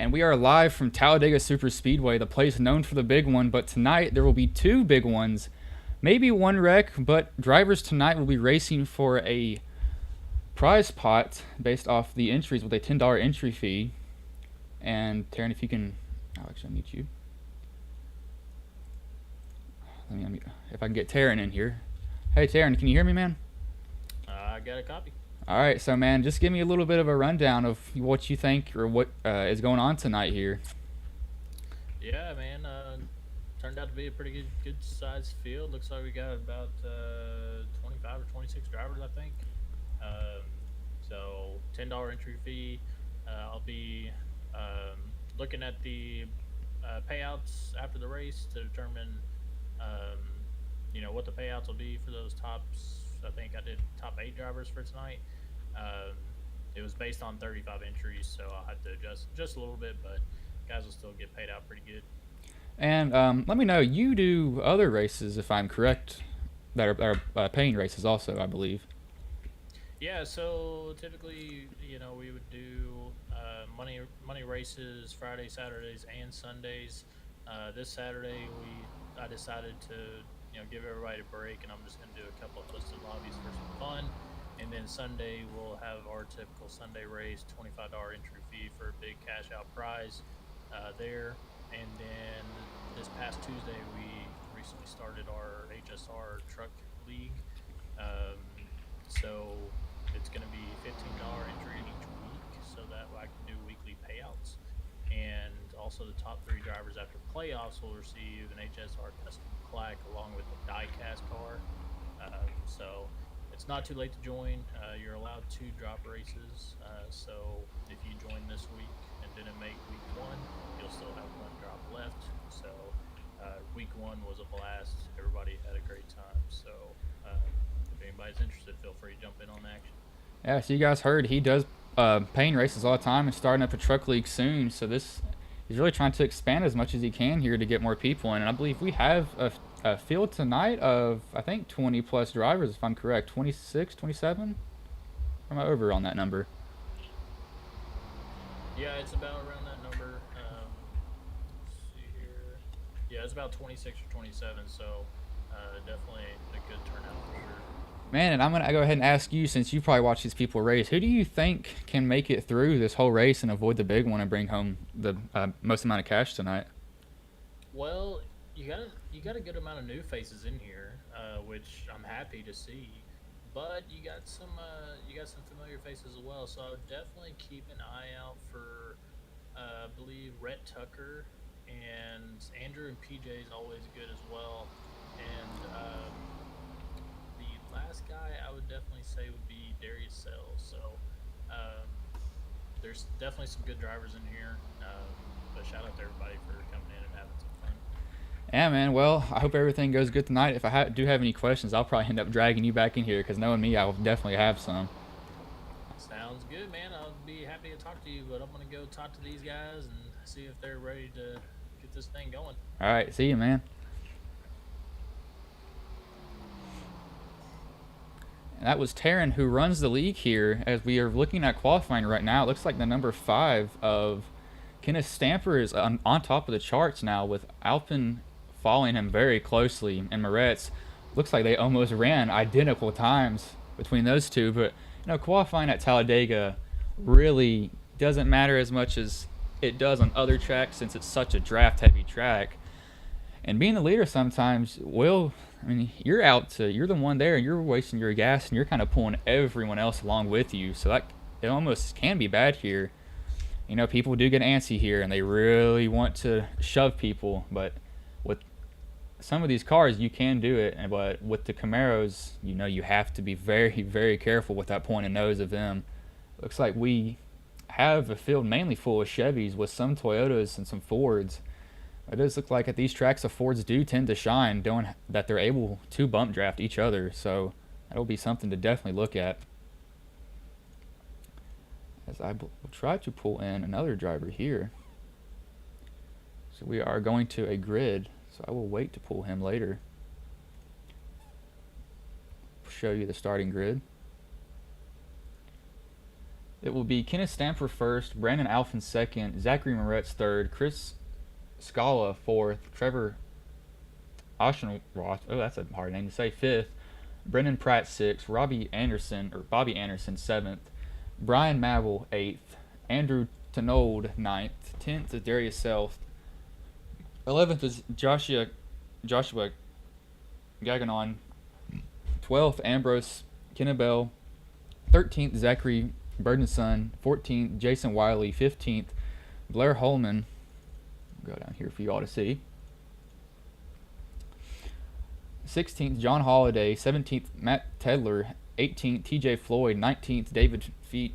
And we are live from Talladega Superspeedway, the place known for the big one. But tonight there will be two big ones, maybe one wreck. But drivers tonight will be racing for a prize pot based off the entries with a $10 entry fee. And Taryn, if you can, I'll actually meet you. If I can get Taryn in here. Hey Taryn, can you hear me, man? I got a copy. All right, so man, just give me a little bit of a rundown of what you think or what is going on tonight here. Yeah, man. Turned out to be a pretty good sized field. Looks like we got about 25 or 26 drivers, I think. So $10 entry fee. I'll be looking at the payouts after the race to determine, what the payouts will be for those tops. I think I did top 8 drivers for tonight. It was based on 35 entries, so I'll have to adjust just a little bit, but guys will still get paid out pretty good. And let me know, you do other races, if I'm correct, that are paying races also, I believe. Yeah, so typically, we would do money races Friday, Saturdays, and Sundays. This Saturday, I decided to give everybody a break, and I'm just going to do a couple of twisted lobbies for some fun. And then Sunday, we'll have our typical Sunday race, $25 entry fee for a big cash out prize there. And then this past Tuesday, we recently started our HSR Truck League. So it's going to be $15 entry each week, so that I can do weekly payouts. And also the top 3 drivers after playoffs will receive an HSR custom plaque along with a die-cast car. So it's not too late to join. You're allowed 2 drop races. So if you join this week and didn't make week 1, you'll still have 1 drop left. So week 1 was a blast. Everybody had a great time. So if anybody's interested, feel free to jump in on the action. Yeah, so you guys heard he does paying races all the time and starting up a truck league soon. So he's really trying to expand as much as he can here to get more people in. And I believe we have a field tonight of, I think, 20 plus drivers, if I'm correct. 26, 27? Or am I over on that number? Yeah, it's about around that number. Let's see here. Yeah, it's about 26 or 27, so definitely a good turnout for sure. Man, and I'm going to go ahead and ask you, since you probably watch these people race, who do you think can make it through this whole race and avoid the big one and bring home the most amount of cash tonight? Well, you got a good amount of new faces in here, which I'm happy to see. But you got some familiar faces as well. So I would definitely keep an eye out for, I believe, Rhett Tucker, and Andrew and PJ is always good as well. And the last guy I would definitely say would be Darius Sells. So there's definitely some good drivers in here. But shout out to everybody for coming in and having some fun. Yeah, man. Well, I hope everything goes good tonight. If I do have any questions, I'll probably end up dragging you back in here because knowing me, I will definitely have some. Sounds good, man. I'll be happy to talk to you, but I'm going to go talk to these guys and see if they're ready to get this thing going. All right. See you, man. And that was Taryn, who runs the league here. As we are looking at qualifying right now, it looks like the number 5 of Kenneth Stamper is on top of the charts now, with Alpin following him very closely. And Moretz, looks like they almost ran identical times between those two. But qualifying at Talladega really doesn't matter as much as it does on other tracks, since it's such a draft-heavy track. And being the leader sometimes you're the one there and you're wasting your gas and you're kind of pulling everyone else along with you. So that it almost can be bad here. People do get antsy here and they really want to shove people, but with some of these cars you can do it. But with the Camaros, you have to be very, very careful with that point of nose of them. Looks like we have a field mainly full of Chevys with some Toyotas and some Fords. It does look like at these tracks the Fords do tend to shine, doing that they're able to bump draft each other. So that'll be something to definitely look at. As I will try to pull in another driver here. So we are going to a grid, so I will wait to pull him later. Show you the starting grid. It will be Kenneth Stamper first, Brandon Alphen second, Zachary Moretz third, Chris Scala fourth, Trevor Oceanroth, oh that's a hard name to say, fifth, Brendan Pratt sixth, Bobby Anderson seventh, Brian Mabel eighth, Andrew Tenold ninth, 10th is Darius Self, 11th is Joshua Gagnon, 12th Ambrose Kennebell, 13th Zachary Burdenson, 14th Jason Wiley, 15th Blair Holman. I'll go down here for you all to see. 16th John Holiday, 17th Matt Tedler, 18th TJ Floyd, 19th David Feet,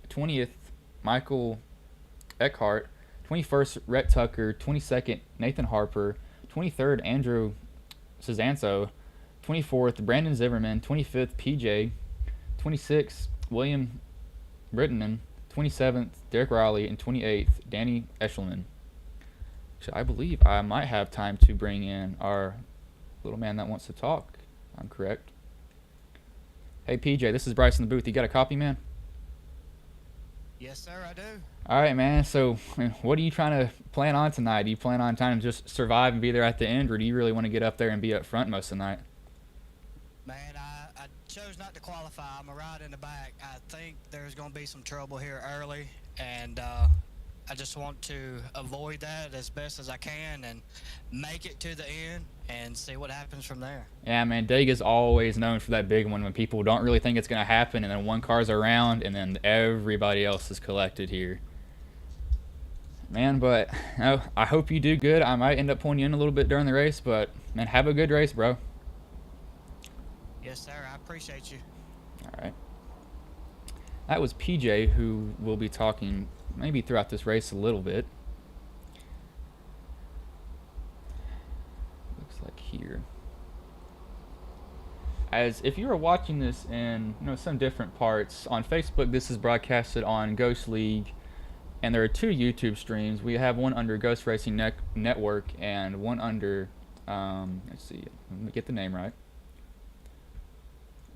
20th Michael Eckhart, 21st Rhett Tucker, 22nd Nathan Harper, 23rd Andrew Cezanso, 24th Brandon Zimmerman, 25th PJ, 26th William Brittonen, 27th Derek Riley, and 28th Danny Eshelman. So I believe I might have time to bring in our little man that wants to talk. I'm correct. Hey PJ, this is Bryce in the booth. You got a copy, man? Yes, sir, I do. All right, man. So what are you trying to plan on tonight? Do you plan on trying to just survive and be there at the end, or do you really want to get up there and be up front most of the night? Man, I chose not to qualify. I'm a ride in the back. I think there's going to be some trouble here early, and I just want to avoid that as best as I can and make it to the end and see what happens from there. Yeah, man, Dega's always known for that big one when people don't really think it's going to happen, and then one car's around, and then everybody else is collected here. Man, but I hope you do good. I might end up pulling you in a little bit during the race, but, man, have a good race, bro. Yes, sir. I appreciate you. All right. That was PJ, who will be talking maybe throughout this race a little bit. Looks like here. As if you are watching this in some different parts, on Facebook this is broadcasted on Ghost League, and there are two YouTube streams. We have one under Ghost Racing Network and one under, let's see, let me get the name right.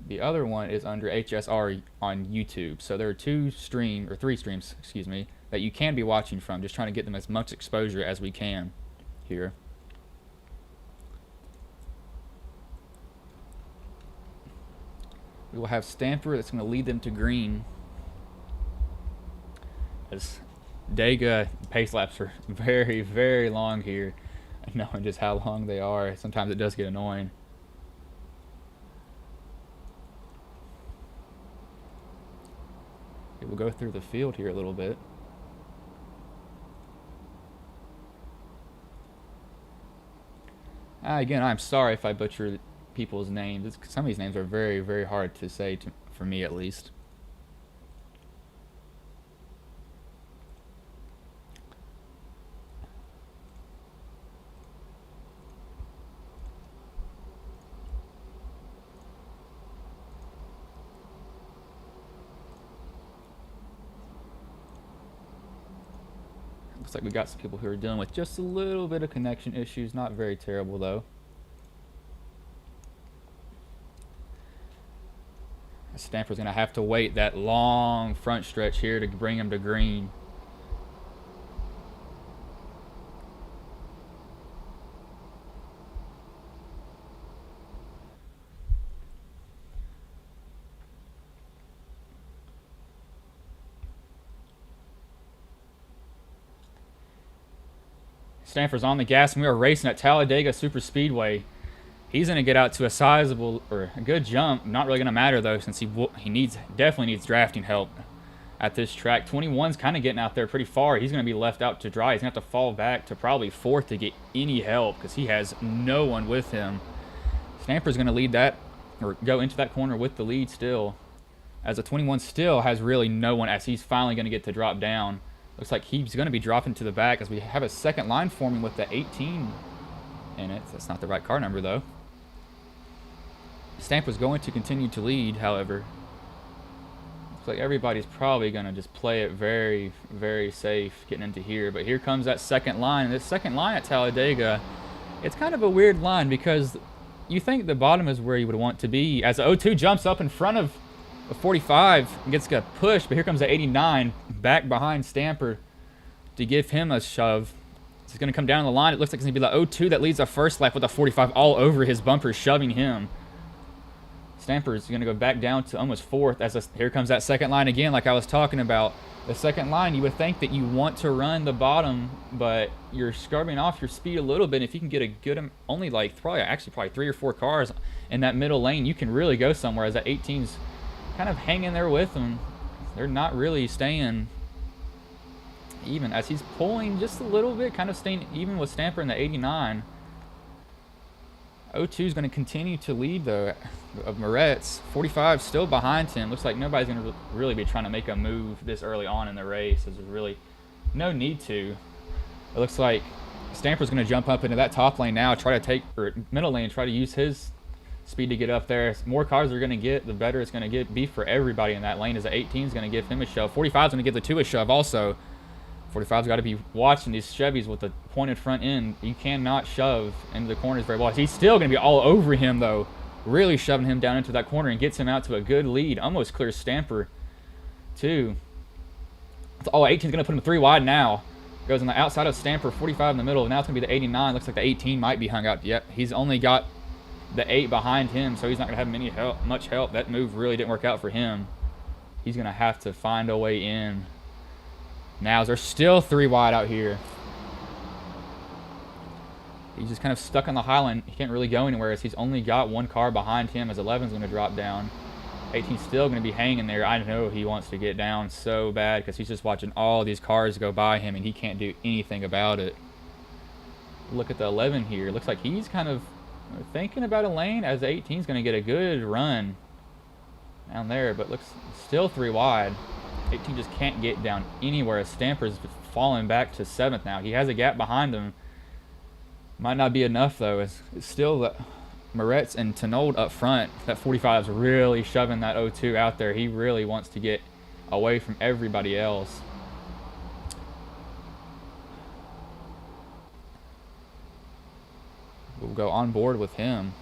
The other one is under HSR on YouTube. So there are three streams, excuse me, that you can be watching from. Just trying to get them as much exposure as we can here. We will have Stamper that's going to lead them to green. As Dega pace laps are very, very long here. Knowing just how long they are, sometimes it does get annoying. We'll go through the field here a little bit. Again, I'm sorry if I butcher people's names. Some of these names are very, very hard to say, for me at least. Looks like we got some people who are dealing with just a little bit of connection issues. Not very terrible, though. Stamper's going to have to wait that long front stretch here to bring him to green. Stanford's on the gas, and we are racing at Talladega Superspeedway. He's going to get out to a sizable or a good jump. Not really going to matter though, since he definitely needs drafting help at this track. 21's kind of getting out there pretty far. He's going to be left out to dry. He's going to have to fall back to probably fourth to get any help because he has no one with him. Stamper's going to lead that or go into that corner with the lead still, as the 21 still has really no one as he's finally going to get to drop down. Looks like he's going to be dropping to the back as we have a second line forming with the 18 in it. That's not the right car number, though. Stamper's going to continue to lead, however. Looks like everybody's probably going to just play it very, very safe getting into here. But here comes that second line. And this second line at Talladega, it's kind of a weird line because you think the bottom is where you would want to be. As the 02 jumps up in front of A 45 gets got pushed, but here comes the 89 back behind Stamper to give him a shove. It's going to come down the line. It looks like it's going to be the 02 that leads the first lap with a 45 all over his bumper, shoving him. Stamper is going to go back down to almost fourth. Here comes that second line again, like I was talking about. The second line, you would think that you want to run the bottom, but you're scrubbing off your speed a little bit. If you can get a good, only like probably 3 or 4 cars in that middle lane, you can really go somewhere. As that 18's kind of hanging there with them. They're not really staying even as he's pulling just a little bit, kind of staying even with Stamper in the 89. 02 is going to continue to lead though of Moretz. 45 still behind him. Looks like nobody's going to really be trying to make a move this early on in the race. There's really no need to. It looks like Stamper's going to jump up into that top lane now, try to take, or middle lane, try to use his speed to get up there. The more cars they're going to get, the better it's going to be for everybody in that lane, as the 18 is going to give him a shove. 45 is going to give the 2 a shove also. 45's got to be watching these Chevys with the pointed front end. You cannot shove into the corners very well. He's still going to be all over him, though. Really shoving him down into that corner and gets him out to a good lead. Almost clears Stamper, too. Oh, 18's going to put him 3 wide now. Goes on the outside of Stamper, 45 in the middle. Now it's going to be the 89. Looks like the 18 might be hung out. Yep, he's only got the 8 behind him, so he's not going to have much help. That move really didn't work out for him. He's going to have to find a way in. Now they're still 3 wide out here. He's just kind of stuck on the highline. He can't really go anywhere as he's only got 1 car behind him as 11's going to drop down. 18's still going to be hanging there. I know he wants to get down so bad because he's just watching all these cars go by him and he can't do anything about it. Look at the 11 here. Looks like he's kind of thinking about a lane as 18's going to get a good run down there, but looks still 3 wide. 18 just can't get down anywhere as Stamper's falling back to 7th now. He has a gap behind him. Might not be enough though. It's still the Moretz and Tenold up front. That 45's really shoving that 02 out there. He really wants to get away from everybody else. We'll go on board with him.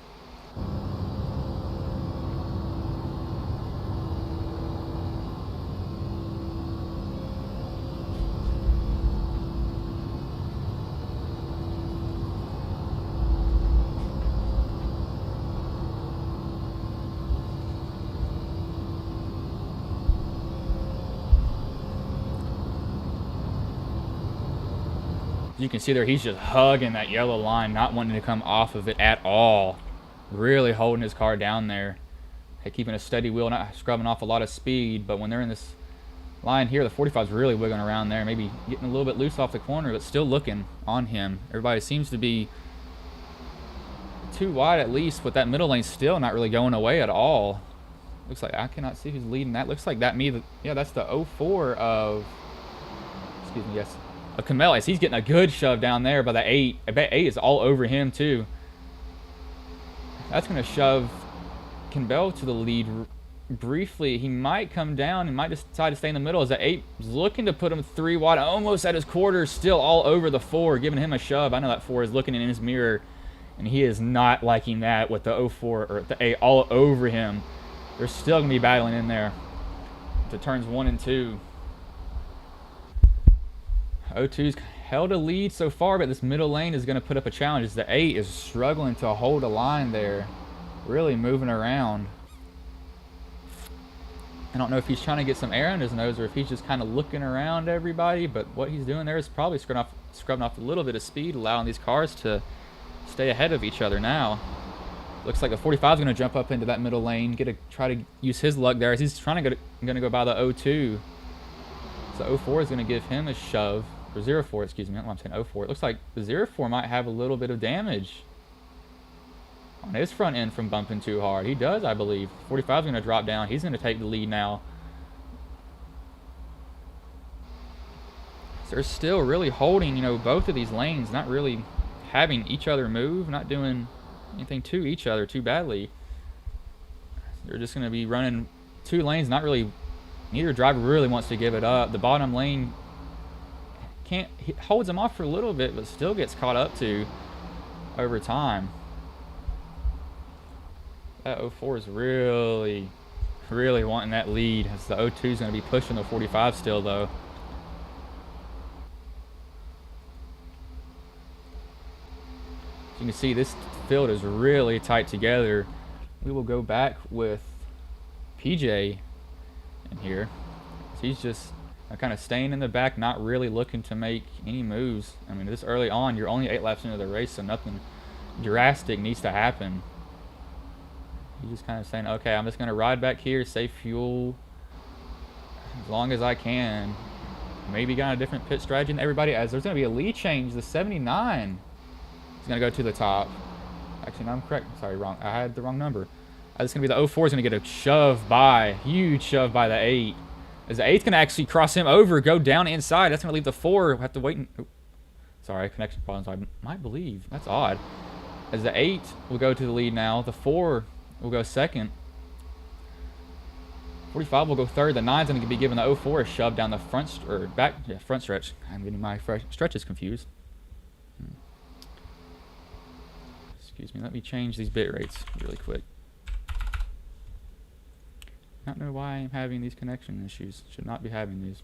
You can see there he's just hugging that yellow line, not wanting to come off of it at all. Really holding his car down there. Keeping a steady wheel, not scrubbing off a lot of speed, but when they're in this line here, the 45's really wiggling around there, maybe getting a little bit loose off the corner, but still looking on him. Everybody seems to be 2 wide at least, with that middle lane still not really going away at all. Looks like I cannot see who's leading that. Looks like yeah, that's the 04 of, excuse me, yes, of Kamel, as he's getting a good shove down there by the 8. I bet 8 is all over him too. That's going to shove Campbell to the lead briefly. He might come down and might decide to stay in the middle as the 8 is looking to put him 3 wide, almost at his quarters, still all over the 4, giving him a shove. I know that 4 is looking in his mirror, and he is not liking that with the 04 or the 8 all over him. They're still going to be battling in there to turns 1 and 2. 02's held a lead so far, but this middle lane is going to put up a challenge as the 8 is struggling to hold a line there, really moving around. I don't know if he's trying to get some air in his nose or if he's just kind of looking around everybody, but what he's doing there is probably scrubbing off a little bit of speed, allowing these cars to stay ahead of each other now. Looks like the 45 is going to jump up into that middle lane, try to use his luck there as he's trying to go by the 02. So 04 is going to give him a shove. Or 04, excuse me, I don't know why I'm saying 04. It looks like the 04 might have a little bit of damage on his front end from bumping too hard. He does, I believe. 45 is going to drop down. He's going to take the lead now. So they're still really holding, both of these lanes, not really having each other move, not doing anything to each other too badly. They're just going to be running 2 lanes, not really, neither driver really wants to give it up. The bottom lane he holds him off for a little bit, but still gets caught up to over time. That 04 is really really wanting that lead, as the 02 is going to be pushing the 45 still, though. As you can see, this field is really tight together. We will go back with PJ in here. He's just kind of staying in the back, not really looking to make any moves. I mean, this early on, you're only 8 laps into the race, so nothing drastic needs to happen. He's just kind of saying, okay, I'm just going to ride back here, save fuel as long as I can. Maybe got a different pit strategy than everybody, as there's going to be a lead change. The 79 is going to go to the top. Actually, no, I'm correct. Sorry, wrong. I had the wrong number. It's going to be the 04 is going to get a shove by, huge shove by the 8. As the 8's going to actually cross him over, go down inside. That's going to leave the 4. We'll have to wait. Sorry, connection problems. I might believe. That's odd. As the 8 will go to the lead now. The 4 will go second. 45 will go third. The 9's going to be giving the 04 a shove down the front front stretch. I'm getting my stretches confused. Excuse me. Let me change these bit rates really quick. I don't know why I'm having these connection issues. Should not be having these.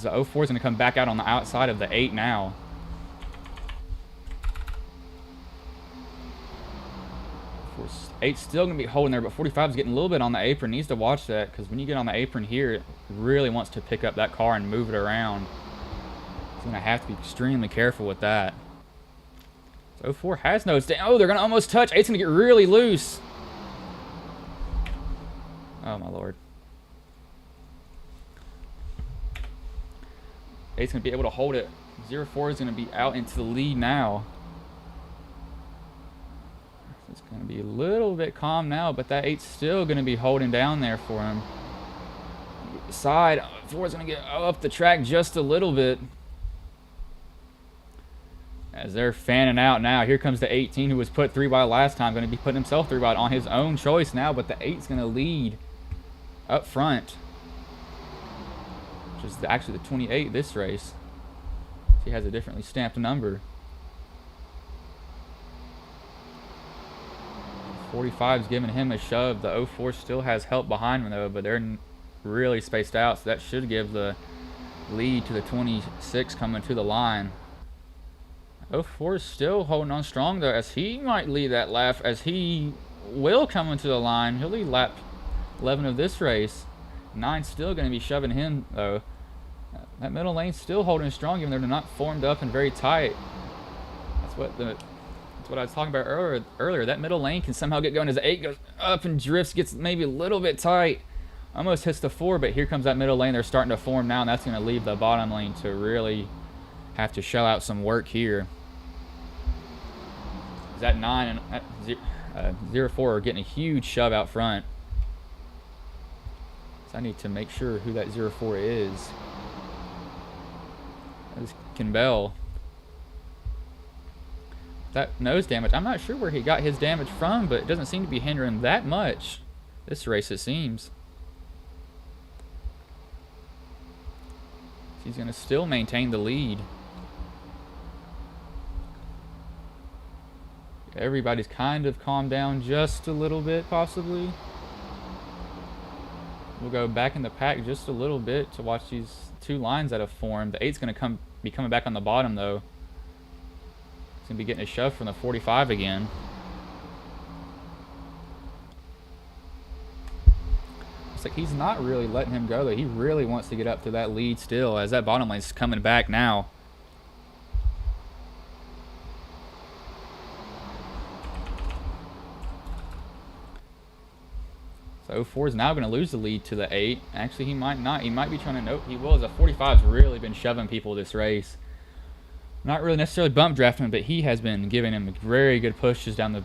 The 04 is going to come back out on the outside of the 8 now. 8's still going to be holding there, but 45 is getting a little bit on the apron. Needs to watch that, because when you get on the apron here, it really wants to pick up that car and move it around. He's going to have to be extremely careful with that. So 04 has nosed down. Oh, they're going to almost touch. 8's going to get really loose. Oh, my Lord. 8's going to be able to hold it. 04 is going to be out into the lead now. It's going to be a little bit calm now, but that 8's still going to be holding down there for him. Side, 4 is going to get up the track just a little bit. As they're fanning out now. Here comes the 18 who was put 3 wide last time. Going to be putting himself 3 wide on his own choice now, but the 8's going to lead up front. Which is actually the 28 this race. He has a differently stamped number. 45's giving him a shove. The 04 still has help behind him, though, but they're really spaced out, so that should give the lead to the 26 coming to the line. 04 is still holding on strong, though, as he might lead that lap, as he will come into the line. He'll lead lap 11 of this race. 9's still going to be shoving him, though. That middle lane's still holding strong, even though they're not formed up and very tight. That's what I was talking about earlier. That middle lane can somehow get going as the 8 goes up and drifts, gets maybe a little bit tight. Almost hits the 4, but here comes that middle lane. They're starting to form now, and that's going to leave the bottom lane to really have to shell out some work here. That 9 and 04 are getting a huge shove out front. So I need to make sure who that 04 is. That is Kimbell. That nose damage, I'm not sure where he got his damage from, but it doesn't seem to be hindering that much this race, it seems. He's going to still maintain the lead. Everybody's kind of calmed down just a little bit, possibly. We'll go back in the pack just a little bit to watch these 2 lines that have formed. The 8's going to be coming back on the bottom, though. He's going to be getting a shove from the 45 again. It's like he's not really letting him go, though. He really wants to get up to that lead still, as that bottom lane's coming back now. So 04 is now going to lose the lead to the 8. Actually, he might not. He might be trying to... Nope, he will. The 45's really been shoving people this race. Not really necessarily bump drafting, but he has been giving him very good pushes down the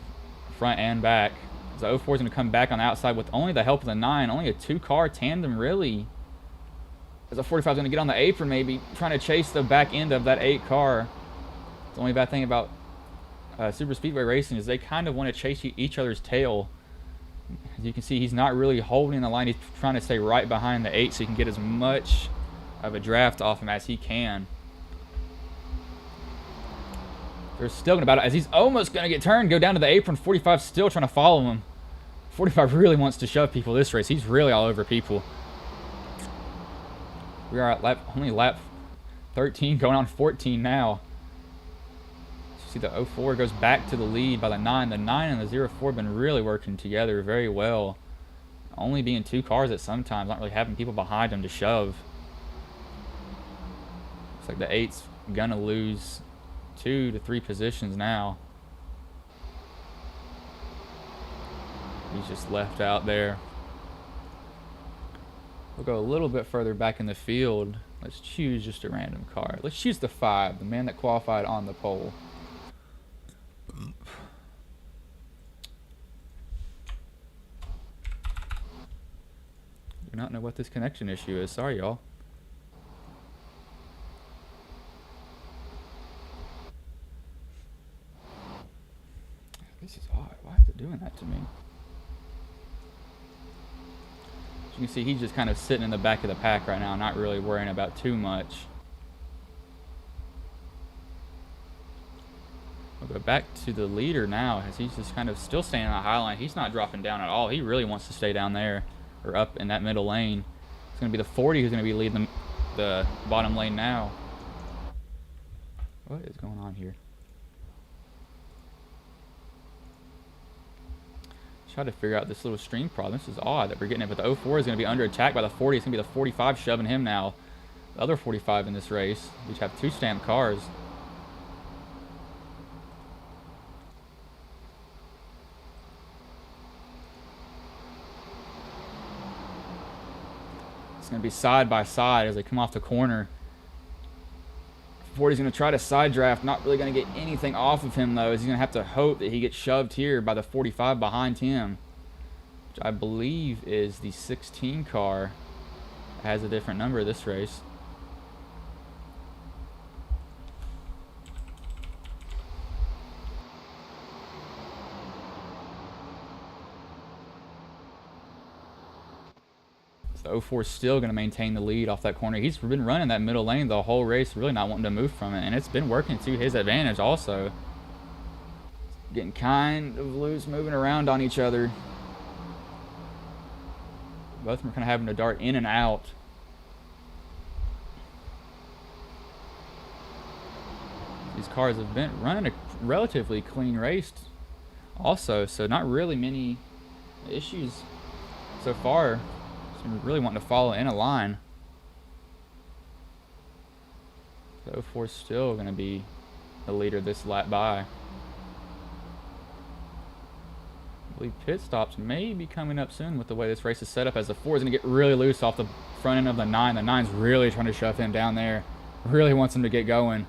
front and back. So 04 is going to come back on the outside with only the help of the 9. Only a 2-car tandem, really. As the 45 is going to get on the apron, maybe trying to chase the back end of that 8 car. The only bad thing about super speedway racing is they kind of want to chase each other's tail. As you can see, he's not really holding the line. He's trying to stay right behind the 8 so he can get as much of a draft off him as he can. They're still going to battle as he's almost going to get turned, go down to the apron. 45 still trying to follow him. 45 really wants to shove people this race. He's really all over people. We are at only lap 13, going on 14 now. See the 04 goes back to the lead by the 9. The 9 and the 04 have been really working together very well. Only being 2 cars at sometimes, not really having people behind them to shove. Looks like the 8's gonna lose 2 to 3 positions now. He's just left out there. We'll go a little bit further back in the field. Let's choose just a random car. Let's choose the 5, the man that qualified on the pole. Do not know what this connection issue is. Sorry, y'all. This is odd. Why is it doing that to me? As you can see, he's just kind of sitting in the back of the pack right now, not really worrying about too much. We'll go back to the leader now, as he's just kind of still staying on the high line. He's not dropping down at all. He really wants to stay down there, or up in that middle lane. It's going to be the 40 who's going to be leading the bottom lane now. What is going on here? Try to figure out this little stream problem. This is odd that we're getting it, but the 04 is going to be under attack by the 40. It's going to be the 45 shoving him now. The other 45 in this race. We have 2 stamped cars. It's going to be side by side as they come off the corner. 40's going to try to side draft. Not really going to get anything off of him, though, as he's going to have to hope that he gets shoved here by the 45 behind him, which I believe is the 16 car. It has a different number this race. The 04 is still going to maintain the lead off that corner. He's been running that middle lane the whole race, really not wanting to move from it, and it's been working to his advantage also. Getting kind of loose, moving around on each other. Both of them are kind of having to dart in and out. These cars have been running a relatively clean race also, so not really many issues so far. Really wanting to follow in a line. The 04 is still going to be the leader this lap by. I believe pit stops may be coming up soon with the way this race is set up, as the 4 is going to get really loose off the front end of the 9. The 9's really trying to shove him down there. Really wants him to get going.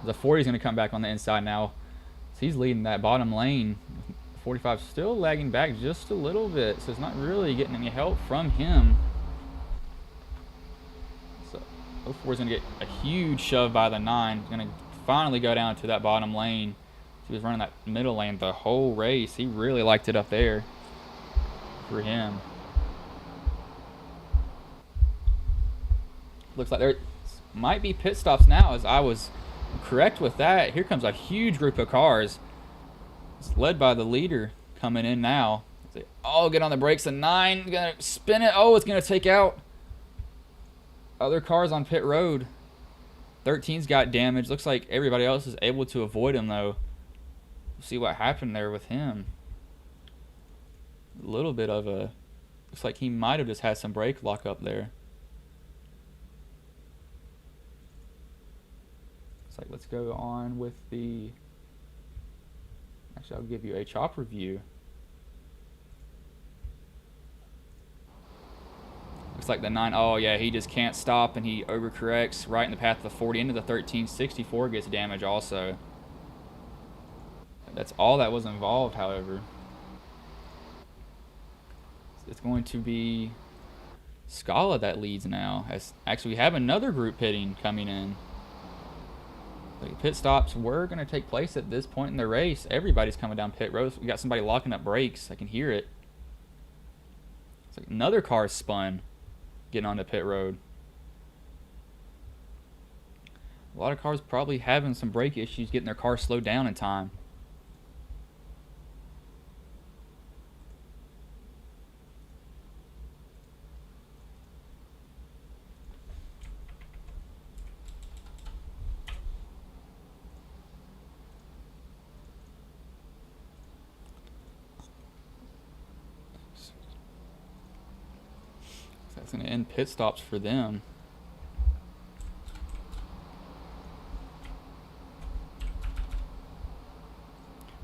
The 40 is going to come back on the inside now. So he's leading that bottom lane. 45 still lagging back just a little bit, so it's not really getting any help from him. So 04 is going to get a huge shove by the 9. He's going to finally go down to that bottom lane. He was running that middle lane the whole race. He really liked it up there for him. Looks like there might be pit stops now, as I was correct with that. Here comes a huge group of cars. It's led by the leader coming in now. They all get on the brakes. The 9 is going to spin it. Oh, it's going to take out other cars on pit road. 13's got damage. Looks like everybody else is able to avoid him, though. We'll see what happened there with him. A little bit of a... Looks like he might have just had some brake lock up there. Looks like let's go on with the... Actually, I'll give you a chopper view. Looks like the 9, oh yeah, he just can't stop, and he overcorrects right in the path of the 40 into the 13. 64 gets damage also. That's all that was involved, however. It's going to be Scala that leads now. As actually, we have another group pitting coming in. The pit stops were going to take place at this point in the race. Everybody's coming down pit road. We got somebody locking up brakes. I can hear it. It's like another car spun getting onto pit road. A lot of cars probably having some brake issues, getting their car slowed down in time. That's going to end pit stops for them.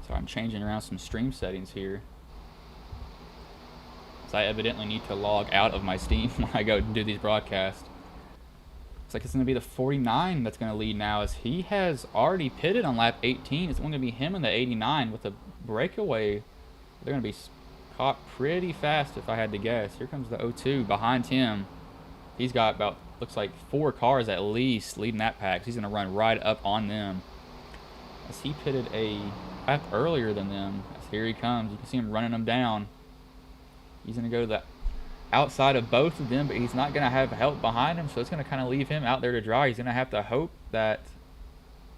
So I'm changing around some stream settings here. So I evidently need to log out of my Steam when I go do these broadcasts. Looks like it's going to be the 49 that's going to lead now, as he has already pitted on lap 18. It's going to be him in the 89 with a breakaway. They're going to be caught pretty fast if I had to guess. Here comes the 02 behind him. He's got about, looks like 4 cars at least leading that pack. So he's going to run right up on them, as he pitted a lap earlier than them. As here he comes. You can see him running them down. He's going to go to the outside of both of them, but he's not going to have help behind him, so it's going to kind of leave him out there to dry. He's going to have to hope that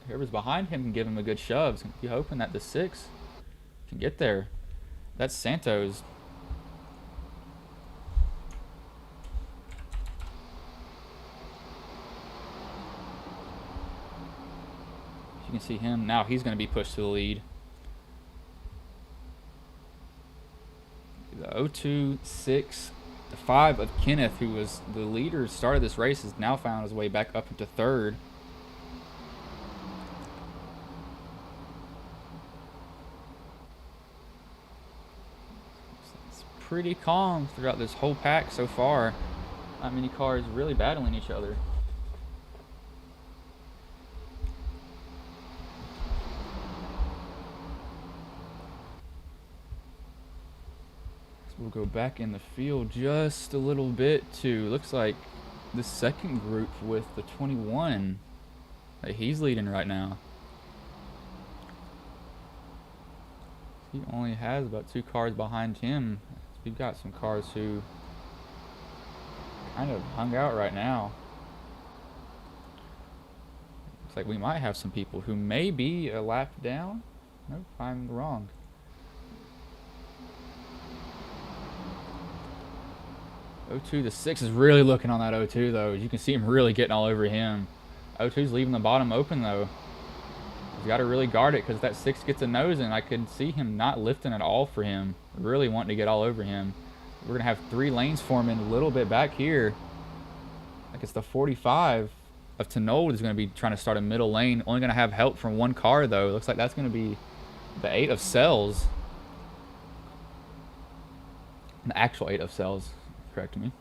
whoever's behind him can give him a good shove. He's going to be hoping that the 6 can get there. That's Santos. You can see him now. He's going to be pushed to the lead. The 02, 6, the 5 of Kenneth, who was the leader, started this race, has now found his way back up into 3rd. It's pretty calm throughout this whole pack so far. Not many cars really battling each other. We'll go back in the field just a little bit to, looks like the second group with the 21 that he's leading right now. He only has about 2 cars behind him. We've got some cars who kind of hung out right now. Looks like we might have some people who may be a lap down. Nope, I'm wrong. 02, the 6 is really looking on that 02 though. You can see him really getting all over him. 02's leaving the bottom open though. He's got to really guard it, because if that 6 gets a nose in, I could see him not lifting at all for him. Really wanting to get all over him. We're going to have 3 lanes forming a little bit back here. Like it's the 45 of Tenold is going to be trying to start a middle lane. Only going to have help from 1 car though. Looks like that's going to be the 8 of Cells. The actual 8 of Cells. Correct me.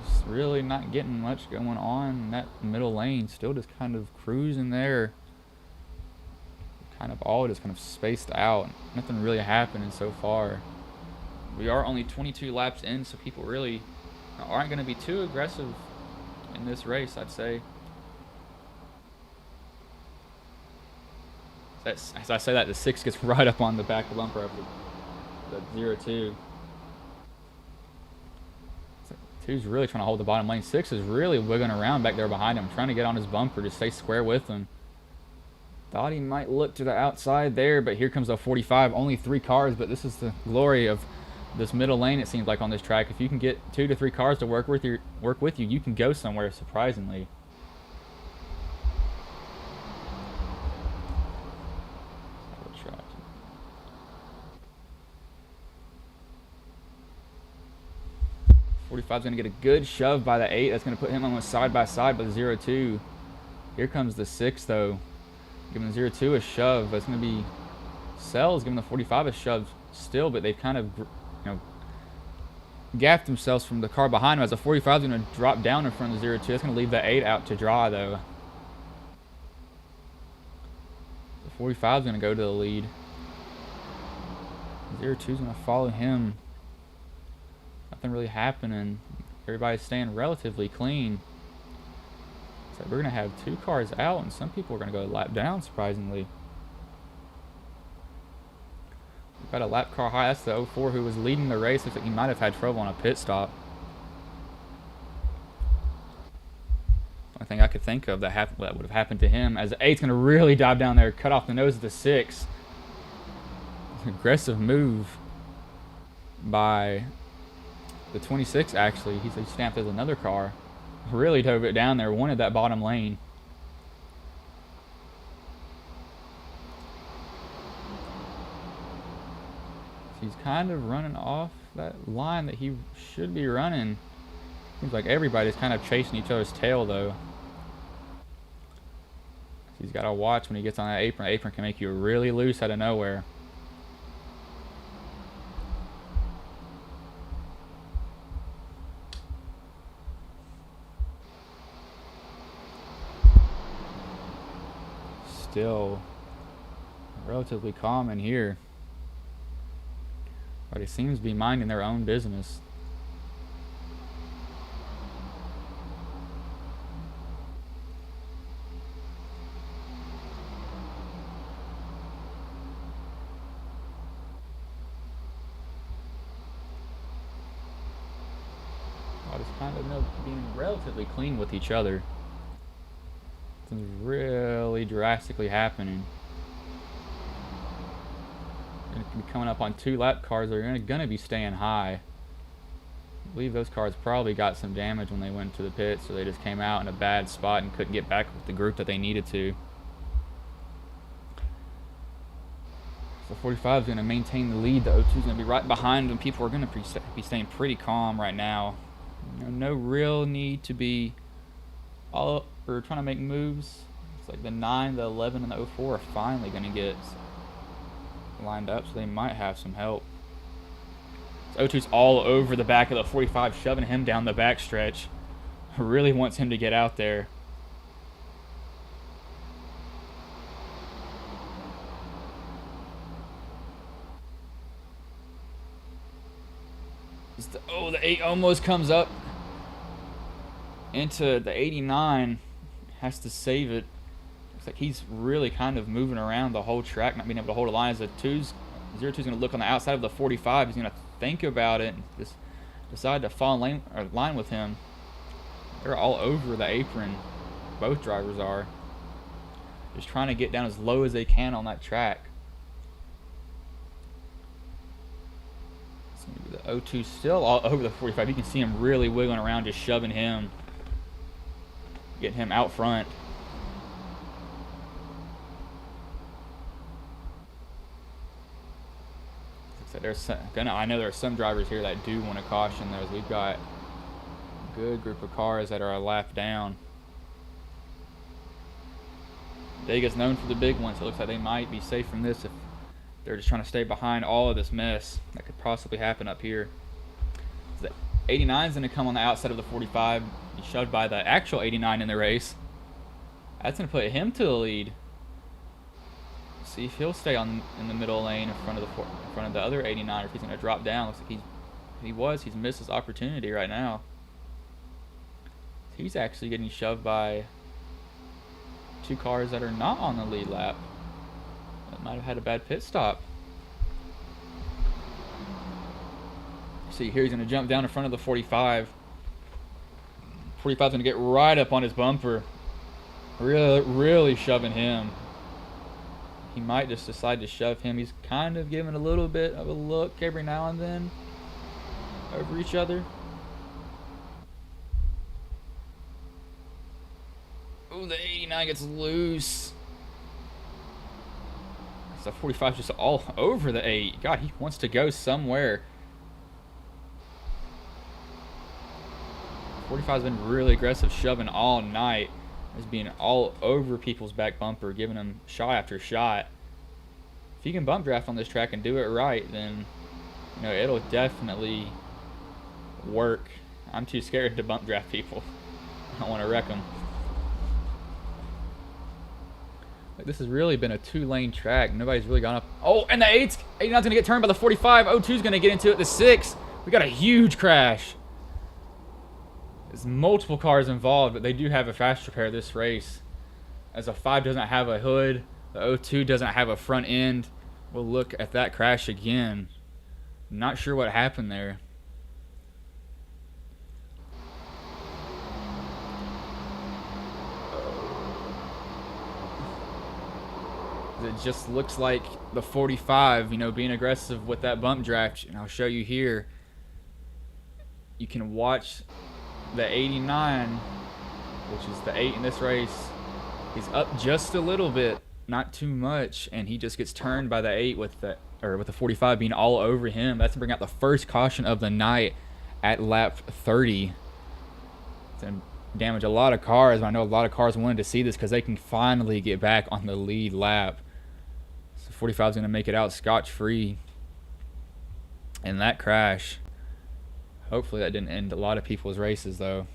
Just really not getting much going on in that middle lane. Still just kind of cruising there. Kind of all just kind of spaced out. Nothing really happening so far. We are only 22 laps in, so people really aren't going to be too aggressive in this race, I'd say. As I say that, the 6 gets right up on the back of the bumper of the 02. 2's really trying to hold the bottom lane. 6 is really wiggling around back there behind him, trying to get on his bumper to stay square with him. Thought he might look to the outside there, but here comes the 45. Only 3 cars, but this is the glory of this middle lane, it seems like, on this track. If you can get 2 to 3 cars to work with you, you can go somewhere, surprisingly. 45's going to get a good shove by the 8. That's going to put him almost side by side with the 02. Here comes the 6 though, giving the 02 a shove. That's going to be Cells giving the 45 a shove still, but they've kind of, gapped themselves from the car behind him, as the 45 is going to drop down in front of the 02. That's going to leave the 8 out to dry though. The 45 is going to go to the lead. The 02 is going to follow him. Nothing really happening. Everybody's staying relatively clean. So we're going to have 2 cars out, and some people are going to go a lap down, surprisingly. We've got a lap car high. That's the 04 who was leading the race. Looks like he might have had trouble on a pit stop. thing I could think of that would have happened to him. As the 8's going to really dive down there, cut off the nose of the 6. Aggressive move by the 26, actually. He stamped as another car. Really dove it down there, wanted that bottom lane. He's kind of running off that line that he should be running. Seems like everybody's kind of chasing each other's tail, though. He's got to watch when he gets on that apron. The apron can make you really loose out of nowhere. Still relatively calm in here. But he seems to be minding their own business. It's kind of being relatively clean with each other. Something's really drastically happening. Going to be coming up on 2 lap cars that are going to be staying high. I believe those cars probably got some damage when they went to the pit, so they just came out in a bad spot and couldn't get back with the group that they needed to. So 45 is going to maintain the lead. The O2 is going to be right behind them. People are going to be staying pretty calm right now. No real need to be all or trying to make moves. It's like the 9, the 11, and the 04 are finally going to get lined up, so they might have some help. So O2's all over the back of the 45, shoving him down the back stretch. Really wants him to get out there. The 8 almost comes up into the 89. Has to save it. Looks like he's really kind of moving around the whole track, not being able to hold a line. As the 02's going to look on the outside of the 45. He's going to think about it and just decide to fall in line with him. They're all over the apron. Both drivers are. Just trying to get down as low as they can on that track. The O2 still all over the 45. You can see him really wiggling around, just shoving him, getting him out front. So I know there are some drivers here that do want to caution those. We've got a good group of cars that are a lap down. Dadega's known for the big ones, so it looks like they might be safe from this if they're just trying to stay behind all of this mess that could possibly happen up here. The 89 is going to come on the outside of the 45. He's shoved by the actual 89 in the race. That's going to put him to the lead. See if he'll stay in the middle lane in front of the other 89, or if he's going to drop down. Looks like he's missed his opportunity right now. He's actually getting shoved by 2 cars that are not on the lead lap. That might have had a bad pit stop. See here, he's going to jump down in front of the 45. 45's going to get right up on his bumper. Really shoving him. He might just decide to shove him. He's kind of giving a little bit of a look every now and then over each other. Ooh, the 89 gets loose. The 45 just all over the 8. God, he wants to go somewhere. 45's been really aggressive, shoving all night. He's being all over people's back bumper, giving them shot after shot. If you can bump draft on this track and do it right, then it'll definitely work. I'm too scared to bump draft people. I don't want to wreck them. This has really been a 2-lane track. Nobody's really gone up. Oh, and the 89's going to get turned by the 45. 02's going to get into it. The 6. We got a huge crash. There's multiple cars involved, but they do have a fast repair this race. As the 5 doesn't have a hood, the 02 doesn't have a front end. We'll look at that crash again. Not sure what happened there. It just looks like the 45, you know, being aggressive with that bump draft. And I'll show you here. You can watch the 89, which is the 8 in this race. He's up just a little bit, not too much, and he just gets turned by the 8 with the 45 being all over him. That's to bring out the first caution of the night at lap 30. It's going to damage a lot of cars. I know a lot of cars wanted to see this because they can finally get back on the lead lap. So 45 is going to make it out scotch-free in that crash. Hopefully that didn't end a lot of people's races, though.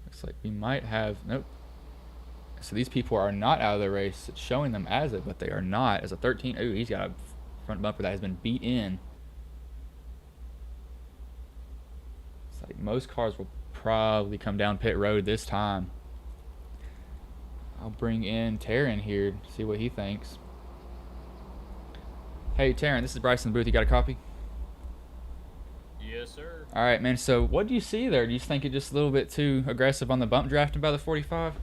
Looks like we might have... Nope. So these people are not out of the race. It's showing them as it, but they are not. As a 13... Ooh, he's got a front bumper that has been beat in. It's like most cars will probably come down pit road this time. I'll bring in Taryn here to see what he thinks. Hey, Taryn, this is Bryce in the booth. You got a copy? Yes, sir. All right, man. So what do you see there? Do you think it's just a little bit too aggressive on the bump drafting by the 45?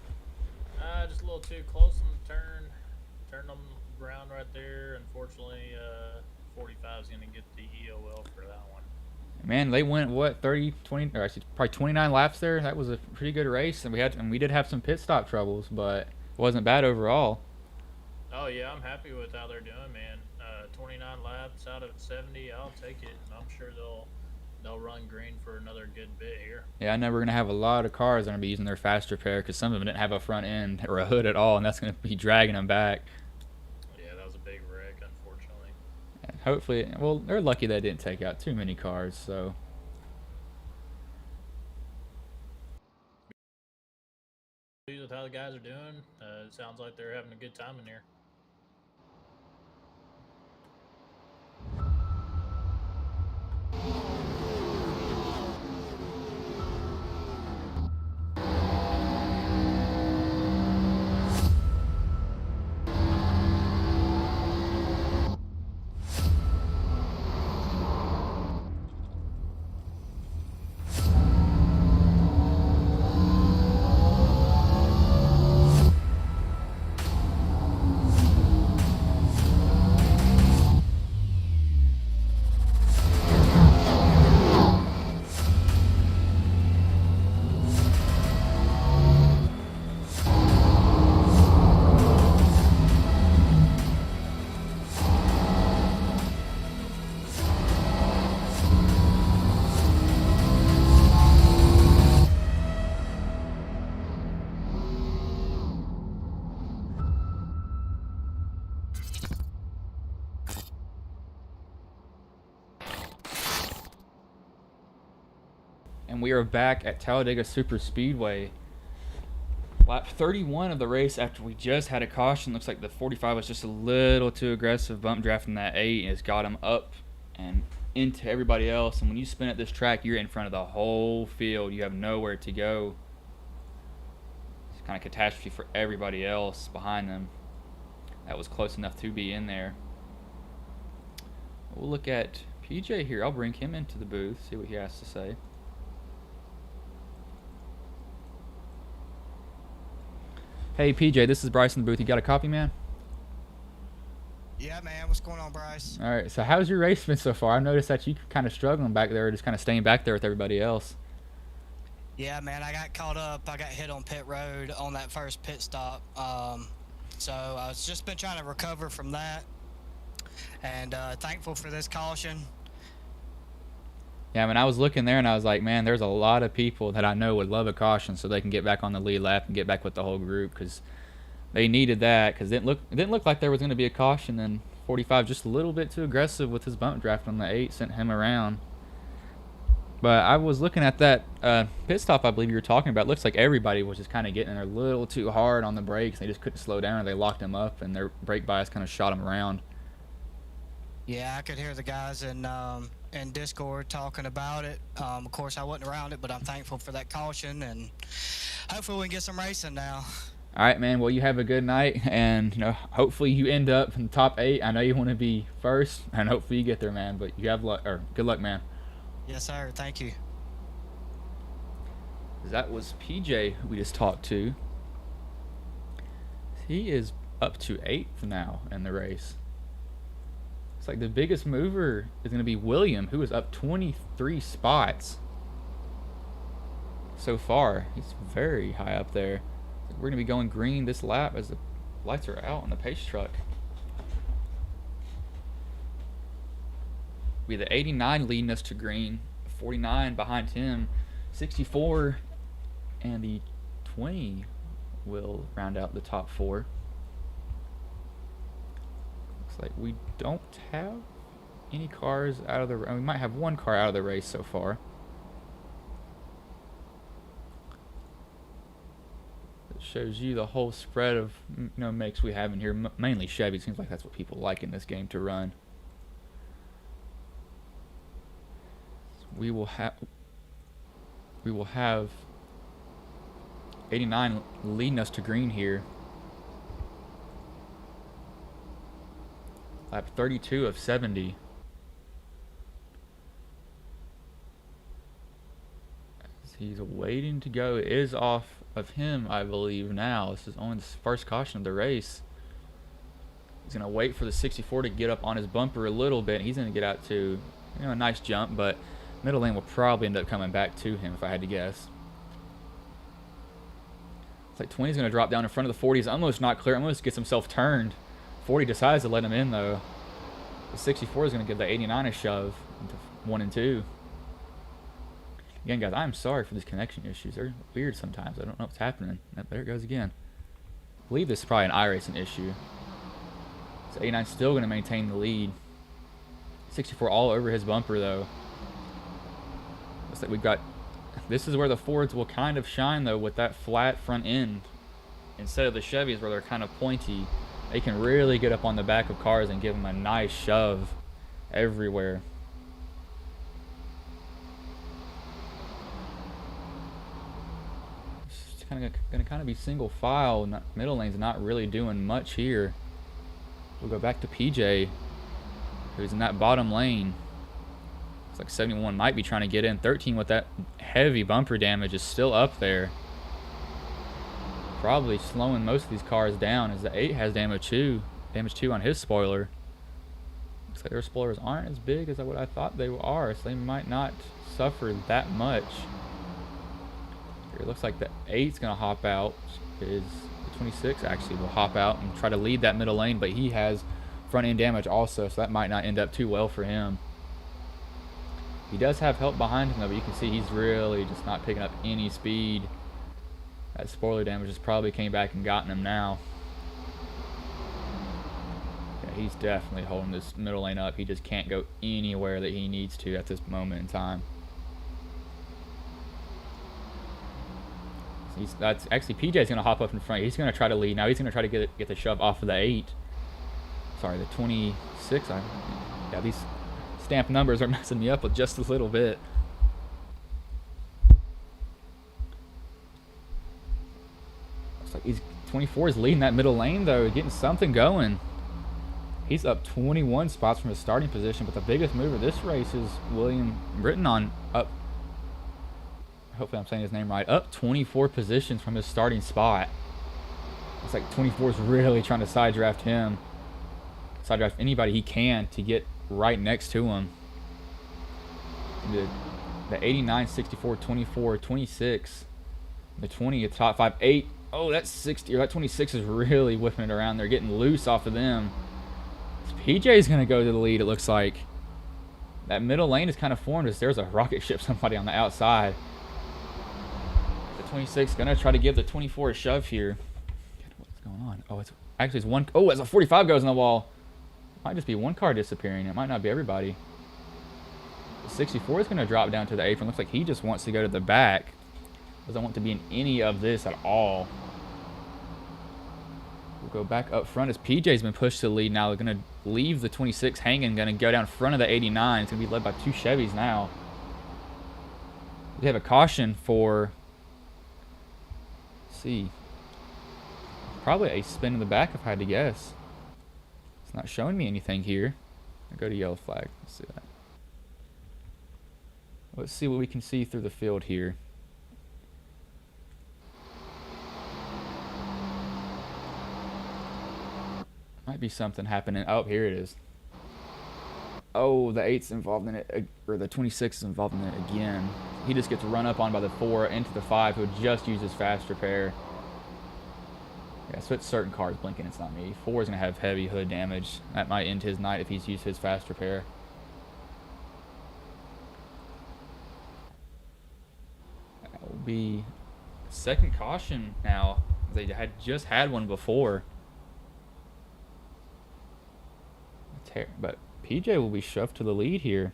Just a little too close on the turn. Turned them around right there. Unfortunately, 45 is going to get the EOL for that one. Man, they went, what, 30, 20, or actually probably 29 laps there. That was a pretty good race, and we did have some pit stop troubles, but it wasn't bad overall. Oh, yeah, I'm happy with how they're doing, man. 29 laps out of 70, I'll take it. And I'm sure they'll run green for another good bit here. Yeah, I know we're going to have a lot of cars that are going to be using their fast repair because some of them didn't have a front end or a hood at all, and that's going to be dragging them back. Yeah, that was a big wreck, unfortunately. And hopefully, well, they're lucky they didn't take out too many cars, so... Pleased with how the guys are doing. It sounds like they're having a good time in there. And we are back at Talladega Superspeedway. Lap 31 of the race after we just had a caution. Looks like the 45 was just a little too aggressive bump drafting that 8 and it's got him up and into everybody else. And when you spin at this track, you're in front of the whole field. You have nowhere to go. It's kind of catastrophe for everybody else behind them. That was close enough to be in there. We'll look at PJ here. I'll bring him into the booth, see what he has to say. Hey, PJ, this is Bryce in the booth. You got a copy, man? Yeah, man. What's going on, Bryce? All right. So how's your race been so far? I've noticed that you kind of struggling back there, just kind of staying back there with everybody else. Yeah, man. I got caught up. I got hit on pit road on that first pit stop. So I've just been trying to recover from that. And thankful for this caution. Yeah, I mean, I was looking there and I was like, man, there's a lot of people that I know would love a caution so they can get back on the lead lap and get back with the whole group because they needed that because it didn't look like there was going to be a caution. And 45 just a little bit too aggressive with his bump draft on the 8, sent him around. But I was looking at that pit stop I believe you were talking about. It looks like everybody was just kind of getting there a little too hard on the brakes. They just couldn't slow down or they locked him up and their brake bias kind of shot him around. Yeah, I could hear the guys in Discord talking about it. Of course, I wasn't around it, but I'm thankful for that caution, and hopefully we can get some racing now. All right, man. Well, you have a good night, and hopefully you end up in the top 8. I know you want to be first, and hopefully you get there, man. But you have luck, or good luck, man. Yes, sir. Thank you. That was PJ who we just talked to. He is up to 8th now in the race. It's like the biggest mover is going to be William, who is up 23 spots so far. He's very high up there. We're going to be going green this lap as the lights are out on the pace truck. We have the 89 leading us to green, 49 behind him, 64, and the 20 will round out the top 4. Looks like we don't have any cars out of the race. We might have one car out of the race so far. It shows you the whole spread of makes we have in here. Mainly Chevy. Seems like that's what people like in this game to run. We will have 89 leading us to green here. Lap 32 of 70. As he's waiting to go. It is off of him, I believe, now. This is only the first caution of the race. He's going to wait for the 64 to get up on his bumper a little bit. He's going to get out to a nice jump, but middle lane will probably end up coming back to him if I had to guess. It's like 20 is going to drop down in front of the 40. He's almost not clear. Almost gets himself turned. 40 decides to let him in, though. The 64 is going to give the 89 a shove into 1 and 2. Again, guys, I'm sorry for these connection issues. They're weird sometimes. I don't know what's happening. There it goes again. I believe this is probably an iRacing issue. So 89 still going to maintain the lead. 64 all over his bumper, though. Looks like we've got... This is where the Fords will kind of shine, though, with that flat front end. Instead of the Chevys where they're kind of pointy, they can really get up on the back of cars and give them a nice shove everywhere. It's going to kind of be single file. Middle lane's not really doing much here. We'll go back to PJ, who's in that bottom lane. Looks like 71 might be trying to get in. 13 with that heavy bumper damage is still up there. Probably slowing most of these cars down as the 8 has damage 2 on his spoiler. Looks like their spoilers aren't as big as what I thought they are, so they might not suffer that much. Here, it looks like the 8's going to hop out. The 26 actually will hop out and try to lead that middle lane, but he has front end damage also, so that might not end up too well for him. He does have help behind him, though, but you can see he's really just not picking up any speed. That spoiler damage just probably came back and gotten him now. Yeah, he's definitely holding this middle lane up. He just can't go anywhere that he needs to at this moment in time. That's actually PJ's going to hop up in front. He's going to try to lead. Now he's going to try to get the shove off of the 8. Sorry, the 26. Yeah, these stamp numbers are messing me up with just a little bit. Looks like 24 is leading that middle lane, though, getting something going. He's up 21 spots from his starting position, but the biggest mover this race is William Britton up. Hopefully I'm saying his name right. Up 24 positions from his starting spot. Looks like 24 is really trying to side draft him. Side draft anybody he can to get right next to him. The 89, 64, 24, 26. The 20 at top 5. 8. Oh, that 60 or that 26 is really whipping it around. They're getting loose off of them. PJ's going to go to the lead, it looks like. That middle lane is kind of formed as there's a rocket ship somebody on the outside. 26 gonna try to give the 24 a shove here. What's going on? Oh, it's actually one. Oh, as a 45 goes in the wall, might just be one car disappearing. It might not be everybody. The 64 is gonna drop down to the apron. Looks like he just wants to go to the back. Doesn't want to be in any of this at all. We'll go back up front as PJ's been pushed to the lead now. They're gonna leave the 26 hanging. Gonna go down front of the 89. It's gonna be led by 2 Chevys now. We have a caution for. See, probably a spin in the back if I had to guess. It's not showing me anything here. I'll go to yellow flag. Let's see that. Let's see what we can see through the field here. Might be something happening. Oh, here it is. Oh, the 8's involved in it, or the 26 is involved in it again. He just gets run up on by the 4 into the 5, who just uses fast repair. Yeah, so it's certain cars blinking, it's not me. 4 is going to have heavy hood damage. That might end his night if he's used his fast repair. That will be second caution now. They had just had one before. But PJ will be shoved to the lead here.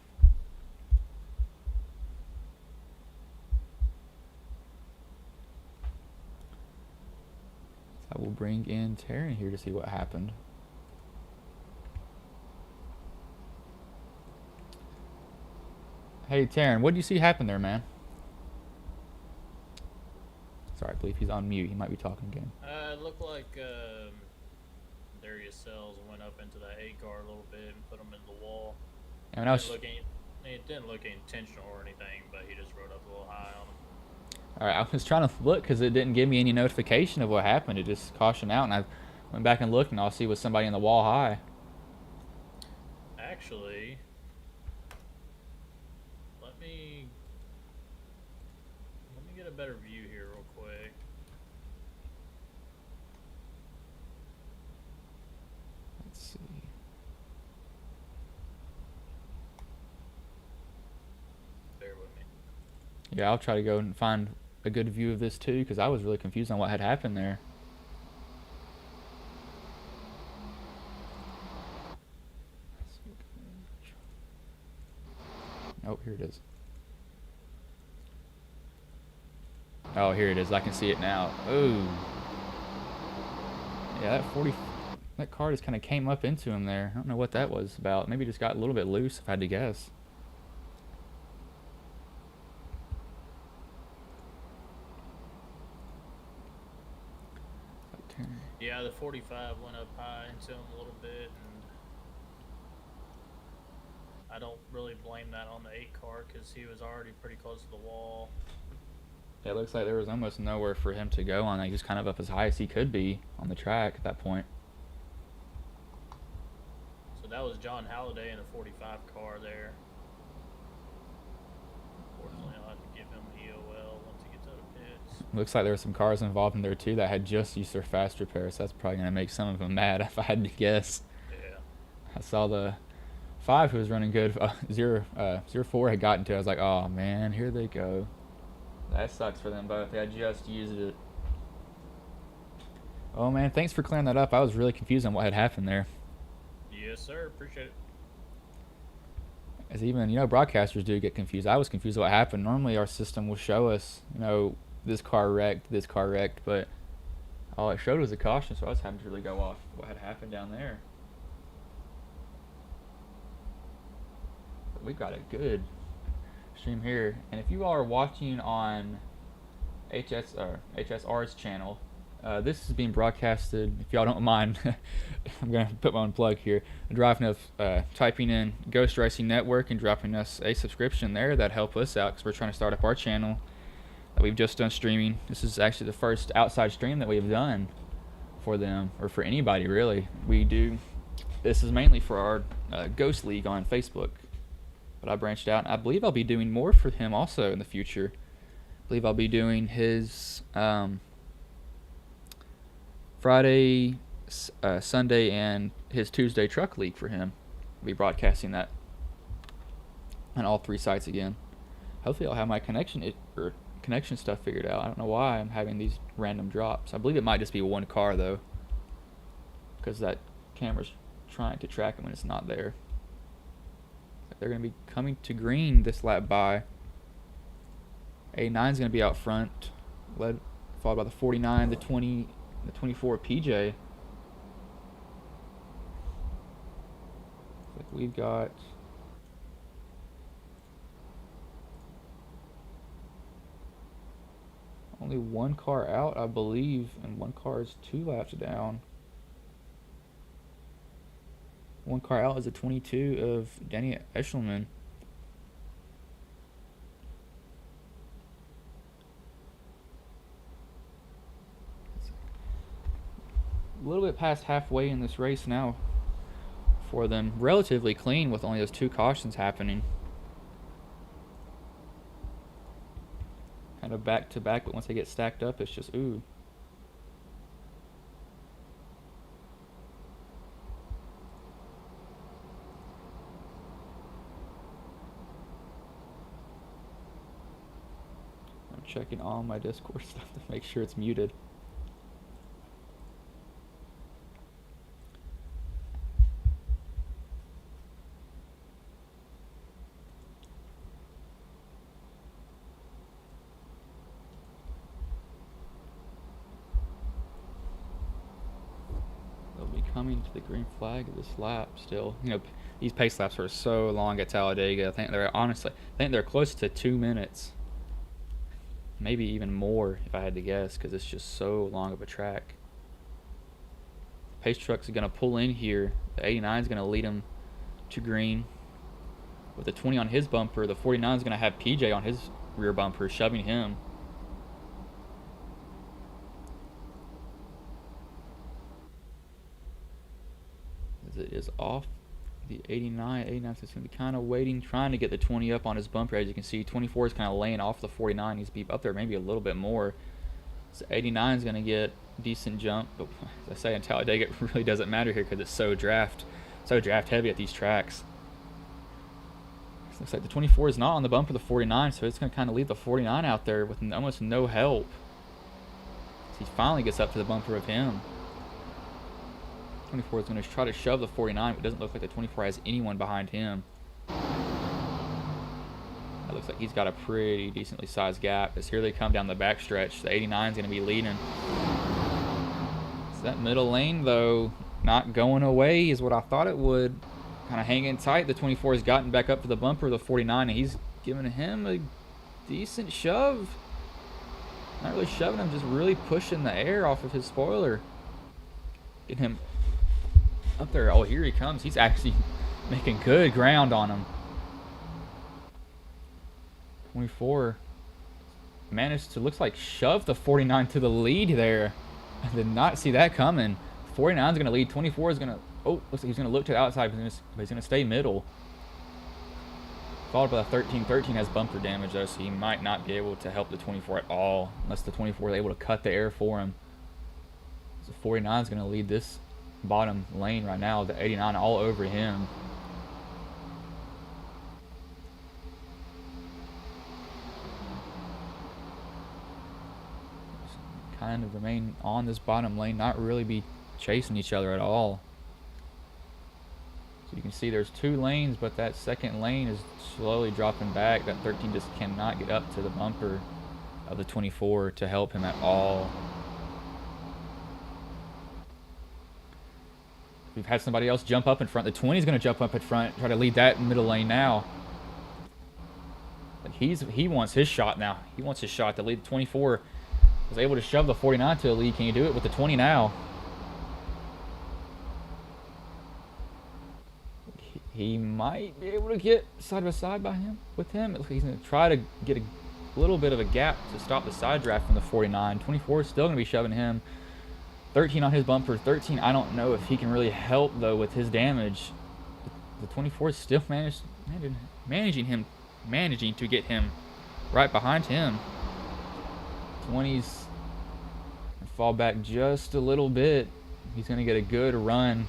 So I will bring in Taryn here to see what happened. Hey Taryn, what did you see happen there, man? Sorry, I believe he's on mute. He might be talking again. It looked like Darius Sells went up into that 8 car a little bit and put him in the wall. And It didn't look intentional or anything, but he just rode up a little high on him. All right, I was trying to look because it didn't give me any notification of what happened. It just cautioned out, and I went back and looked, and I'll see was somebody in the wall high. Actually, let me get a better view here real quick. Let's see. Bear with me. Yeah, I'll try to go and find a good view of this too, because I was really confused on what had happened there. Oh, here it is. Oh, here it is. I can see it now. Ooh. Yeah, that car just kind of came up into him there. I don't know what that was about. Maybe it just got a little bit loose, if I had to guess. Yeah, the 45 went up high into him a little bit, and I don't really blame that on the 8 car because he was already pretty close to the wall. Yeah, it looks like there was almost nowhere for him to go on. He was kind of up as high as he could be on the track at that point. So that was John Halliday in a 45 car there. Unfortunately, I'll have to give him EOL once he gets out of pits. Looks like there were some cars involved in there too that had just used their fast repair, so that's probably going to make some of them mad if I had to guess. Yeah. I saw the 5 who was running good. 04 had gotten to it. I was like, oh man, here they go. That sucks for them both. They had just used it. Oh man, thanks for clearing that up. I was really confused on what had happened there. Yes, sir. Appreciate it. As even, broadcasters do get confused. I was confused what happened. Normally our system will show us, this car wrecked, but all it showed was a caution, so I was having to really go off what had happened down there. But we've got a good stream here, and if you are watching on HSR's channel, this is being broadcasted, if y'all don't mind. I'm gonna put my own plug here. Typing in Ghost Racing Network and dropping us a subscription there, that help us out because we're trying to start up our channel that we've just done streaming. This is actually the first outside stream that we've done for them, or for anybody really. This is mainly for our Ghost League on Facebook, but I branched out, and I believe I'll be doing more for him also in the future. I believe I'll be doing his Friday, Sunday, and his Tuesday Truck League for him. I'll be broadcasting that on all 3 sites again. Hopefully I'll have my connection stuff figured out. I don't know why I'm having these random drops. I believe it might just be one car though, because that camera's trying to track it when it's not there. They're going to be coming to green this lap by. A9's going to be out front, followed by the 49, the 20, the 24 PJ. Like we've got only one car out, I believe, and one car is 2 laps down. One car out is a 22 of Danny Eshelman. little bit past halfway in this race now for them. Relatively clean with only those 2 cautions happening. Kind of back to back, but once they get stacked up, it's just ooh. I'm checking all my Discord stuff to make sure it's muted. Coming to the green flag of this lap still. You know, these pace laps are so long at Talladega. I think they're close to 2 minutes. Maybe even more if I had to guess, because it's just so long of a track. The pace trucks are going to pull in here. The 89 is going to lead him to green. With the 20 on his bumper, the 49 is going to have PJ on his rear bumper, shoving him. It is off the 89. 89 is going to be kind of waiting, trying to get the 20 up on his bumper. As you can see, 24 is kind of laying off the 49. He's be up there maybe a little bit more. So 89 is going to get a decent jump. But as I say, in Talladega, it really doesn't matter here because it's so draft heavy at these tracks. So looks like the 24 is not on the bumper of the 49, so it's going to kind of leave the 49 out there with almost no help. So he finally gets up to the bumper of him. 24 is going to try to shove the 49, but it doesn't look like the 24 has anyone behind him. It looks like he's got a pretty decently sized gap as here they come down the backstretch. The 89 is going to be leading. So that middle lane, though, not going away is what I thought it would. Kind of hanging tight. The 24 has gotten back up to the bumper of the 49, and he's giving him a decent shove. Not really shoving him, just really pushing the air off of his spoiler. Getting him up there. Oh, here he comes. He's actually making good ground on him. 24 managed to, looks like, shove the 49 to the lead there. I did not see that coming. 49 is going to lead. 24 is going to, oh, looks like he's going to look to the outside, but he's going to stay middle. Followed by the 13. 13 has bumper damage, though, so he might not be able to help the 24 at all unless the 24 is able to cut the air for him. So 49 is going to lead this bottom lane right now. The 89 all over him. Kind of remain on this bottom lane, not really be chasing each other at all. So you can see there's 2 lanes, but that second lane is slowly dropping back. That 13 just cannot get up to the bumper of the 24 to help him at all. We've had somebody else jump up in front. The 20 is going to jump up in front, try to lead that middle lane now. But he wants his shot now. He wants his shot to lead. The 24 was able to shove the 49 to the lead. Can you do it with the 20 now? He might be able to get side by side by him with him. He's going to try to get a little bit of a gap to stop the side draft from the 49. 24 is still going to be shoving him. 13 on his bumper. 13, I don't know if he can really help, though, with his damage. The 24 is still managing to get him right behind him. 20s fall back just a little bit. He's going to get a good run.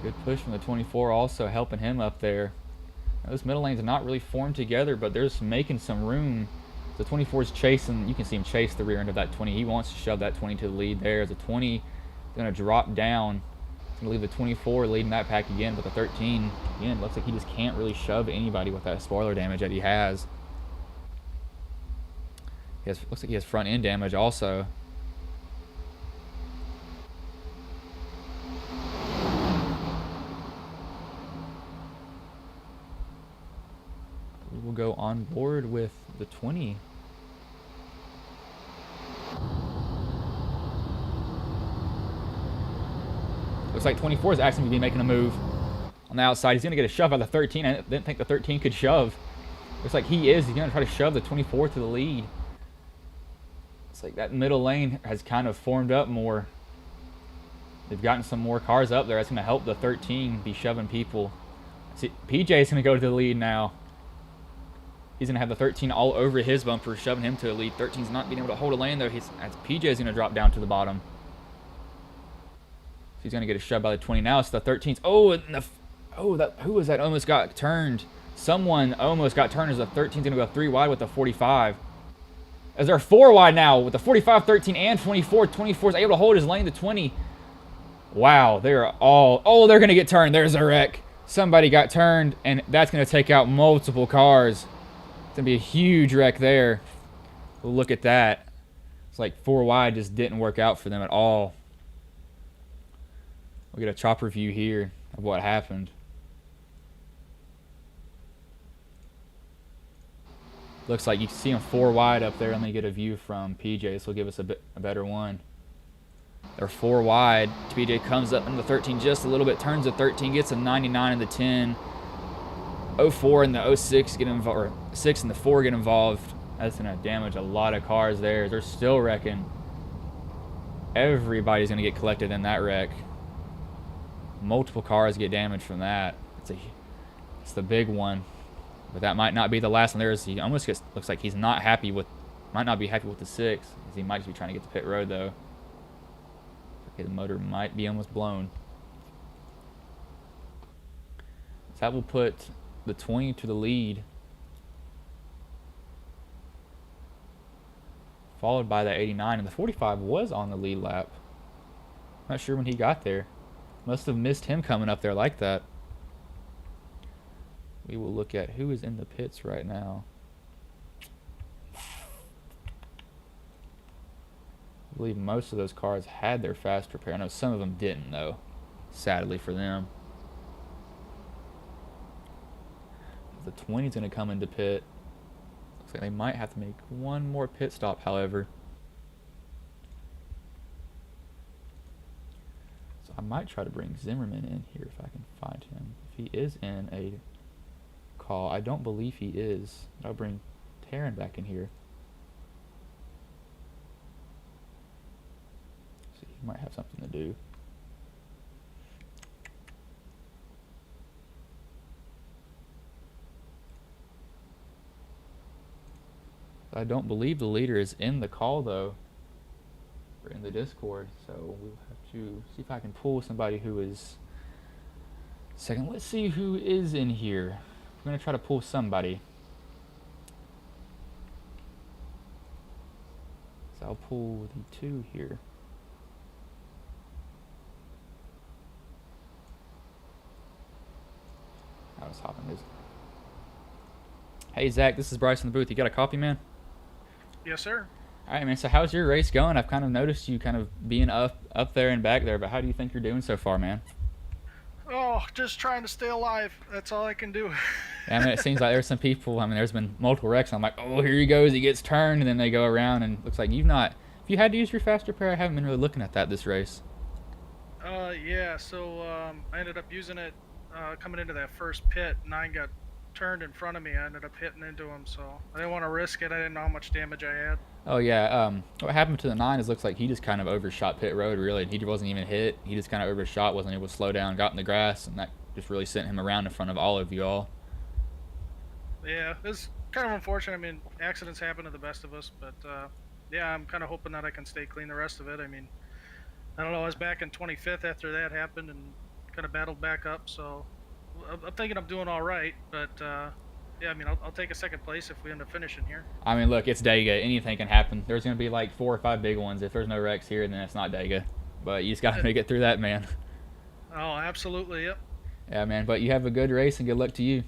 Good push from the 24, also helping him up there. Now, this middle lane's not really formed together, but they're just making some room. The 24 is chasing. You can see him chase the rear end of that 20. He wants to shove that 20 to the lead there. The 20 is going to drop down. It's going to leave the 24 leading that pack again, but the 13, again, looks like he just can't really shove anybody with that spoiler damage that he has. Looks like he has front end damage also. We will go on board with the 20. Looks like 24 is actually going to be making a move on the outside. He's going to get a shove by the 13. I didn't think the 13 could shove. Looks like he is. He's going to try to shove the 24 to the lead. Looks like that middle lane has kind of formed up more. They've gotten some more cars up there. That's going to help the 13 be shoving people. See, PJ's going to go to the lead now. He's going to have the 13 all over his bumper, shoving him to the lead. 13's not being able to hold a lane, though. PJ's going to drop down to the bottom. So he's going to get a shove by the 20 now. So the 13's... who was that? Almost got turned. Someone almost got turned as the 13's going to go 3 wide with the 45. As they're 4 wide now with the 45, 13, and 24. 24's able to hold his lane to 20. Wow, they're all... Oh, they're going to get turned. There's a wreck. Somebody got turned, and that's going to take out multiple cars. It's going to be a huge wreck there. Well, look at that. It's like 4 wide just didn't work out for them at all. We'll get a chopper view here of what happened. Looks like you can see them 4 wide up there. Let me get a view from PJ. This will give us a better one. They're 4 wide. PJ comes up in the 13 just a little bit, turns the 13, gets a 99 in the 10. 04 and the 06 get involved, or 6 and the 4 get involved. That's going to damage a lot of cars there. They're still wrecking. Everybody's going to get collected in that wreck. Multiple cars get damaged from that. It's the big one. But that might not be the last one. He almost looks like he's not happy with, might not be happy with the 6. He might just be trying to get to pit road though. Okay, the motor might be almost blown. So that will put the 20 to the lead, followed by the 89, and the 45 was on the lead lap. Not sure when he got there. Must have missed him coming up there like that. We will look at who is in the pits right now. I believe most of those cars had their fast repair. I know some of them didn't, though, sadly for them. The 20 is going to come into pit. Looks like they might have to make one more pit stop, however. So I might try to bring Zimmerman in here if I can find him. If he is in a call, I don't believe he is. I'll bring Taryn back in here. See, he might have something to do. I don't believe the leader is in the call though, or in the Discord, so we'll have to see if I can pull somebody who is second. Let's see who is in here. We're going to try to pull somebody. So I'll pull the 2 here. I was hopping this. Hey Zach, this is Bryce in the booth. You got a copy, man? Yes, sir. All right, man. So how's your race going? I've kind of noticed you kind of being up there and back there, but how do you think you're doing so far, man? Oh, just trying to stay alive. That's all I can do. Yeah, I mean, it seems like there's some people. I mean, there's been multiple wrecks. I'm like, oh, here he goes. He gets turned, and then they go around, and it looks like you've not. If you had to use your fast repair, I haven't been really looking at that this race. Yeah. So I ended up using it coming into that first pit. 9 got turned in front of me. I ended up hitting into him, so I didn't want to risk it. I didn't know how much damage I had. Oh yeah. What happened to the 9 is looks like he just kind of overshot pit road. Really, he wasn't even hit. He just kind of overshot, wasn't able to slow down, got in the grass, and that just really sent him around in front of all of you all. Yeah, it's kind of unfortunate. I mean, accidents happen to the best of us, but yeah, I'm kind of hoping that I can stay clean the rest of it. I mean, I don't know. I was back in 25th after that happened and kind of battled back up, so I'm thinking I'm doing all right, but yeah, I mean, I'll take a second place if we end up finishing here. I mean, look, it's Dega. Anything can happen. There's going to be like 4 or 5 big ones. If there's no wrecks here, then it's not Dega. But you just got to make it through that, man. Oh, absolutely, yep. Yeah, man. But you have a good race, and good luck to you.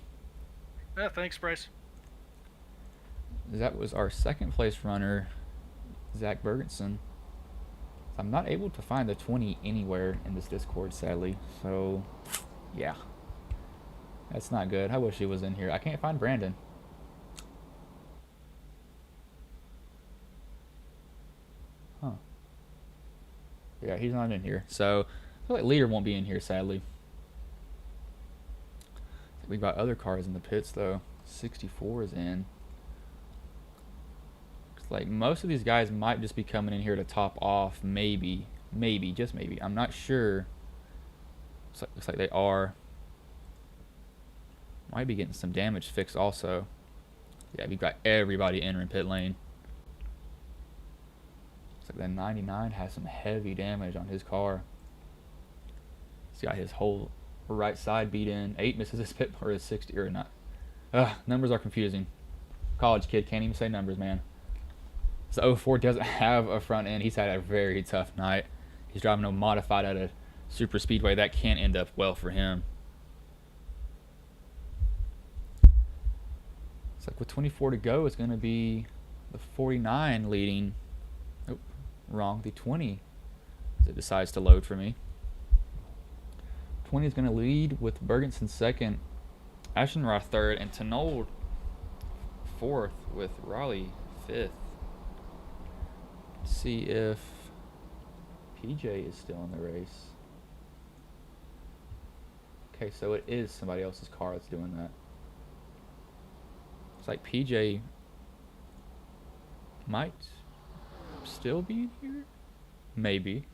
Yeah, thanks, Bryce. That was our second place runner, Zach Bergenson. I'm not able to find the 20 anywhere in this Discord, sadly. So, yeah. That's not good. I wish he was in here. I can't find Brandon. Huh. Yeah, he's not in here. So, I feel like leader won't be in here, sadly. We've got other cars in the pits, though. 64 is in. Looks like most of these guys might just be coming in here to top off. Maybe, just maybe. I'm not sure. Looks like they are. Might be getting some damage fixed also. Yeah, we've got everybody entering pit lane. Looks like that 99 has some heavy damage on his car. He's got his whole right side beat in. 8 misses his pit, or his 60, or not. Numbers are confusing. College kid can't even say numbers, man. So 04 doesn't have a front end. He's had a very tough night. He's driving a modified at a super speedway. That can't end up well for him. It's like with 24 to go, it's going to be the 49 leading. Oh, wrong. The 20 as it decides to load for me. 20 is going to lead with Bergenson second, Ashenroth third, and Tenold fourth with Raleigh fifth. Let's see if PJ is still in the race. Okay, so it is somebody else's car that's doing that. It's like PJ might still be in here. Maybe.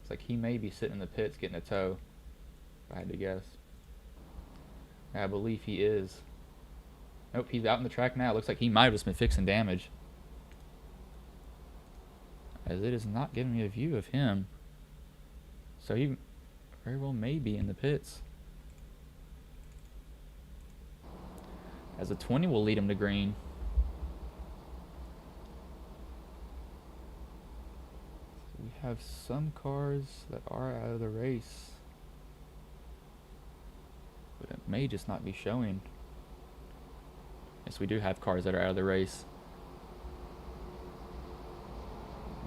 It's like he may be sitting in the pits getting a tow, if I had to guess. I believe he is. Nope, he's out in the track now. Looks like he might have just been fixing damage, as it is not giving me a view of him. So he very well may be in the pits. As a 20 will lead him to green. So we have some cars that are out of the race, but it may just not be showing. Yes, we do have cars that are out of the race.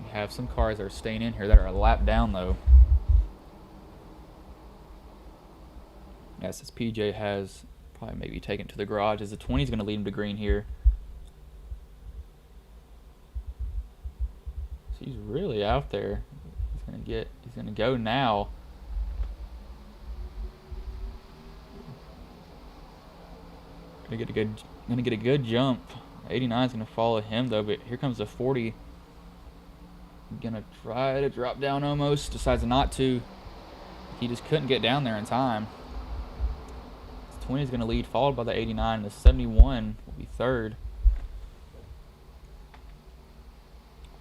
We have some cars that are staying in here that are a lap down though. Yes, this PJ has probably maybe taken to the garage, as the 20 is going to lead him to green here. So he's really out there. He's going to go now. Gonna get a good jump. 89 is gonna follow him though, but here comes the 40. Gonna try to drop down almost, decides not to. He just couldn't get down there in time. The 20 is gonna lead, followed by the 89. The 71 will be third.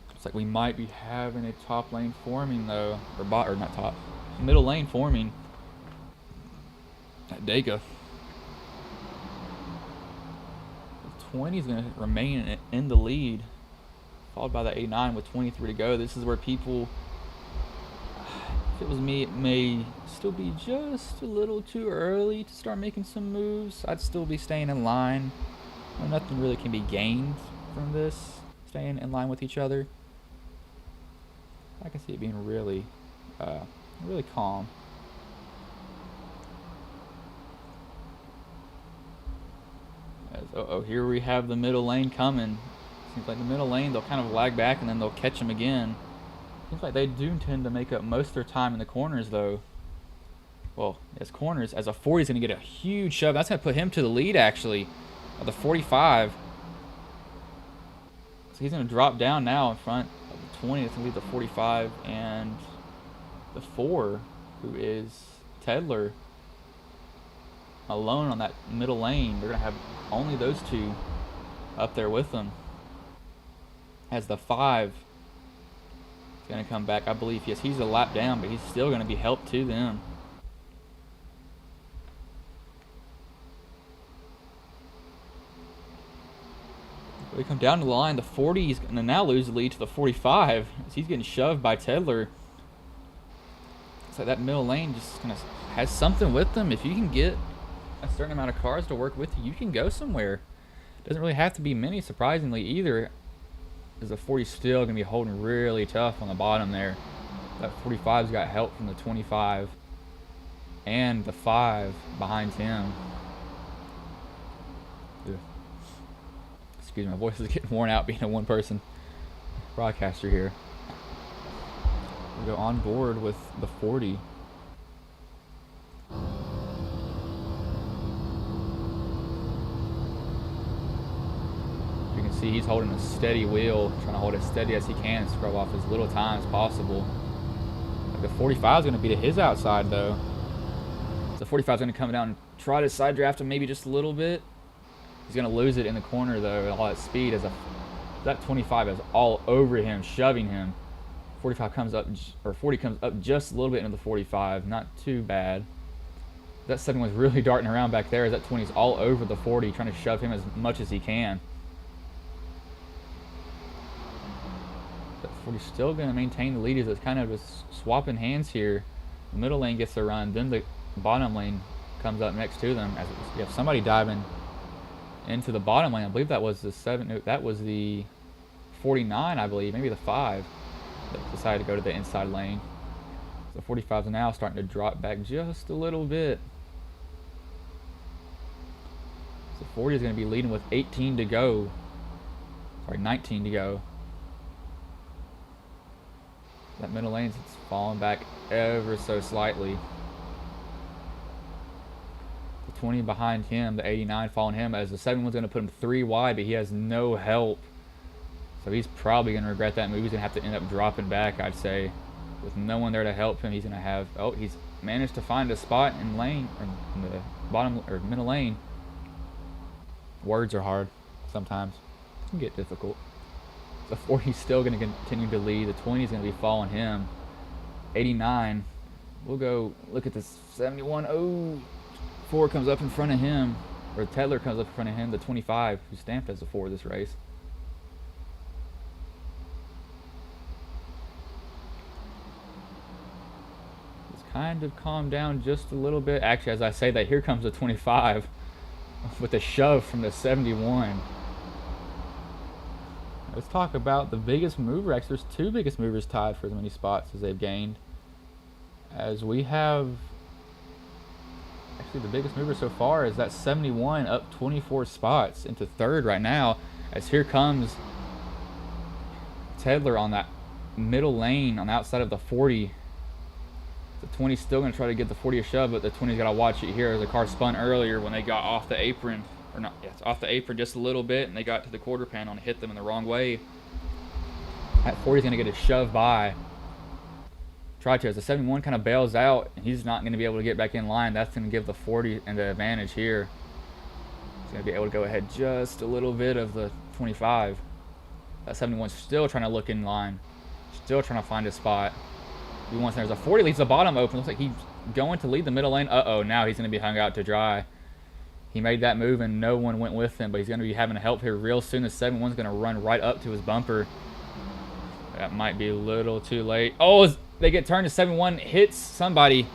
Looks like we might be having a top lane forming though, or not top, middle lane forming at Dega. 20 is going to remain in the lead, followed by the 89 with 23 to go. This is where people, if it was me, it may still be just a little too early to start making some moves. I'd still be staying in line. Nothing really can be gained from this, staying in line with each other. I can see it being really, really calm. Here we have the middle lane coming. Seems like the middle lane, they'll kind of lag back and then they'll catch them again. Seems like they do tend to make up most of their time in the corners though. Well, as corners, as a 40 is going to get a huge shove. That's going to put him to the lead actually, of the 45. So he's going to drop down now in front of the 20. It's going to lead the 45 and the 4, who is Tedler, alone on that middle lane. They're going to have only those two up there with them. As the 5 is going to come back, I believe. Yes, he's a lap down, but he's still going to be helped to them. We come down to the line. The 40 is going to now lose the lead to the 45 as he's getting shoved by Tedler. So that middle lane just kind of has something with them. If you can get a certain amount of cars to work with you, you can go somewhere. Doesn't really have to be many, surprisingly, either, as the 40 still going to be holding really tough on the bottom there. That 45's got help from the 25 and the 5 behind him. Ugh. Excuse me, my voice is getting worn out being a one-person broadcaster here. We go on board with the 40. see he's holding a steady wheel, trying to hold as steady as he can and scrub off as little time as possible. The 45 is going to be to his outside though. So 45 is going to come down and try to side draft him maybe just a little bit. He's going to lose it in the corner though, all that speed as that 25 is all over him, shoving him. 45 comes up, or 40 comes up just a little bit into the 45, not too bad. That 71's really darting around back there as that 20's all over the 40, trying to shove him as much as he can. That 40's still going to maintain the lead as it's kind of just swapping hands here. The middle lane gets a run, then the bottom lane comes up next to them. As you have somebody diving into the bottom lane. I believe that was the 7. No, that was the 49, I believe, maybe the 5 that decided to go to the inside lane. So 45's now starting to drop back just a little bit. So 40 is going to be leading with 18 to go. Sorry, 19 to go. That middle lane is falling back ever so slightly. The 20 behind him, the 89 following him, as the 71's going to put him 3 wide, but he has no help. So he's probably going to regret that move. He's going to have to end up dropping back, I'd say. With no one there to help him, he's going to have... Oh, he's managed to find a spot in lane, or in the bottom or middle lane. Words are hard sometimes. It can get difficult. The 40's still going to continue to lead. The 20's going to be following him. 89. We'll go look at this 71. Oh, 4 comes up in front of him. Or Tedler comes up in front of him. The 25, who's stamped as a 4 this race. Kind of calmed down just a little bit. Actually, as I say that, here comes the 25 with a shove from the 71. Let's talk about the biggest mover. Actually, there's 2 biggest movers tied for as many spots as they've gained. As we have... Actually, the biggest mover so far is that 71 up 24 spots into 3rd right now. As here comes Tedler on that middle lane on the outside of the 40. The 20's still going to try to get the 40 a shove, but the 20's got to watch it here as the car spun earlier when they got off the apron. Or not, yeah, it's off the apron just a little bit, and they got to the quarter panel and hit them in the wrong way. That 40's going to get a shove by. Try to. As the 71 kind of bails out, and he's not going to be able to get back in line. That's going to give the 40 an advantage here. He's going to be able to go ahead just a little bit of the 25. That 71's still trying to look in line. Still trying to find a spot. There's a 40 leaves the bottom open. Looks like he's going to lead the middle lane. Uh-oh, now he's going to be hung out to dry. He made that move and no one went with him, but he's going to be having help here real soon. The 71's going to run right up to his bumper. That might be a little too late. Oh, they get turned. The 71 hits somebody.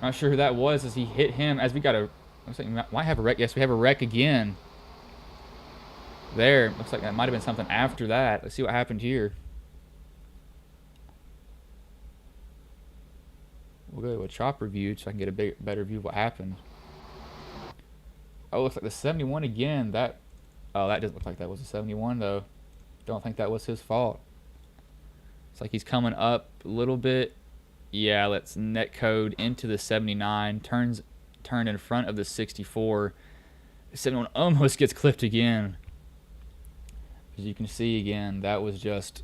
Not sure who that was as he hit him. As we got a... Looks like we might have a wreck. Yes, we have a wreck again. There. Looks like that might have been something after that. Let's see what happened here. We'll go to a chopper view so I can get a better view of what happened. Oh, looks like the 71 again. Oh, that doesn't look like that was a 71 though. Don't think that was his fault. It's like he's coming up a little bit. Yeah, let's net code into the 79. Turned in front of the 64. The 71 almost gets clipped again. As you can see again, that was just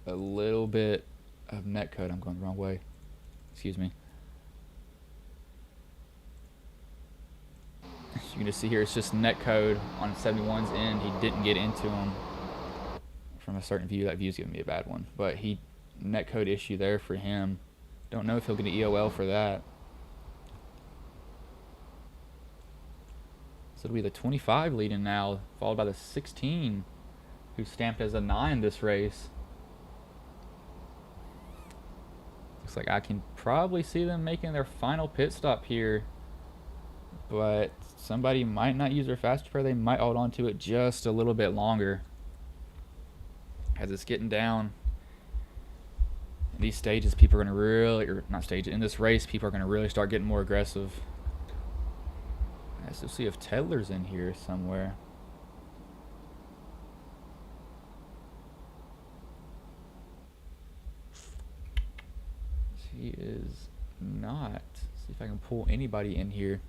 a little bit of net code. I'm going the wrong way. Excuse me. As you can just see here, it's just net code on 71's end. He didn't get into him from a certain view. That view's giving me a bad one. But he net code issue there for him. Don't know if he'll get an EOL for that. So it'll be the 25 leading now, followed by the 16, who's stamped as a 9 this race. Looks like I can probably see them making their final pit stop here, but somebody might not use their fast repair. They might hold on to it just a little bit longer as it's getting down. In these stages, people are going to really, or not stages, in this race, people are going to really start getting more aggressive. Let's see if Tedler's in here somewhere. He is not. See if I can pull anybody in here.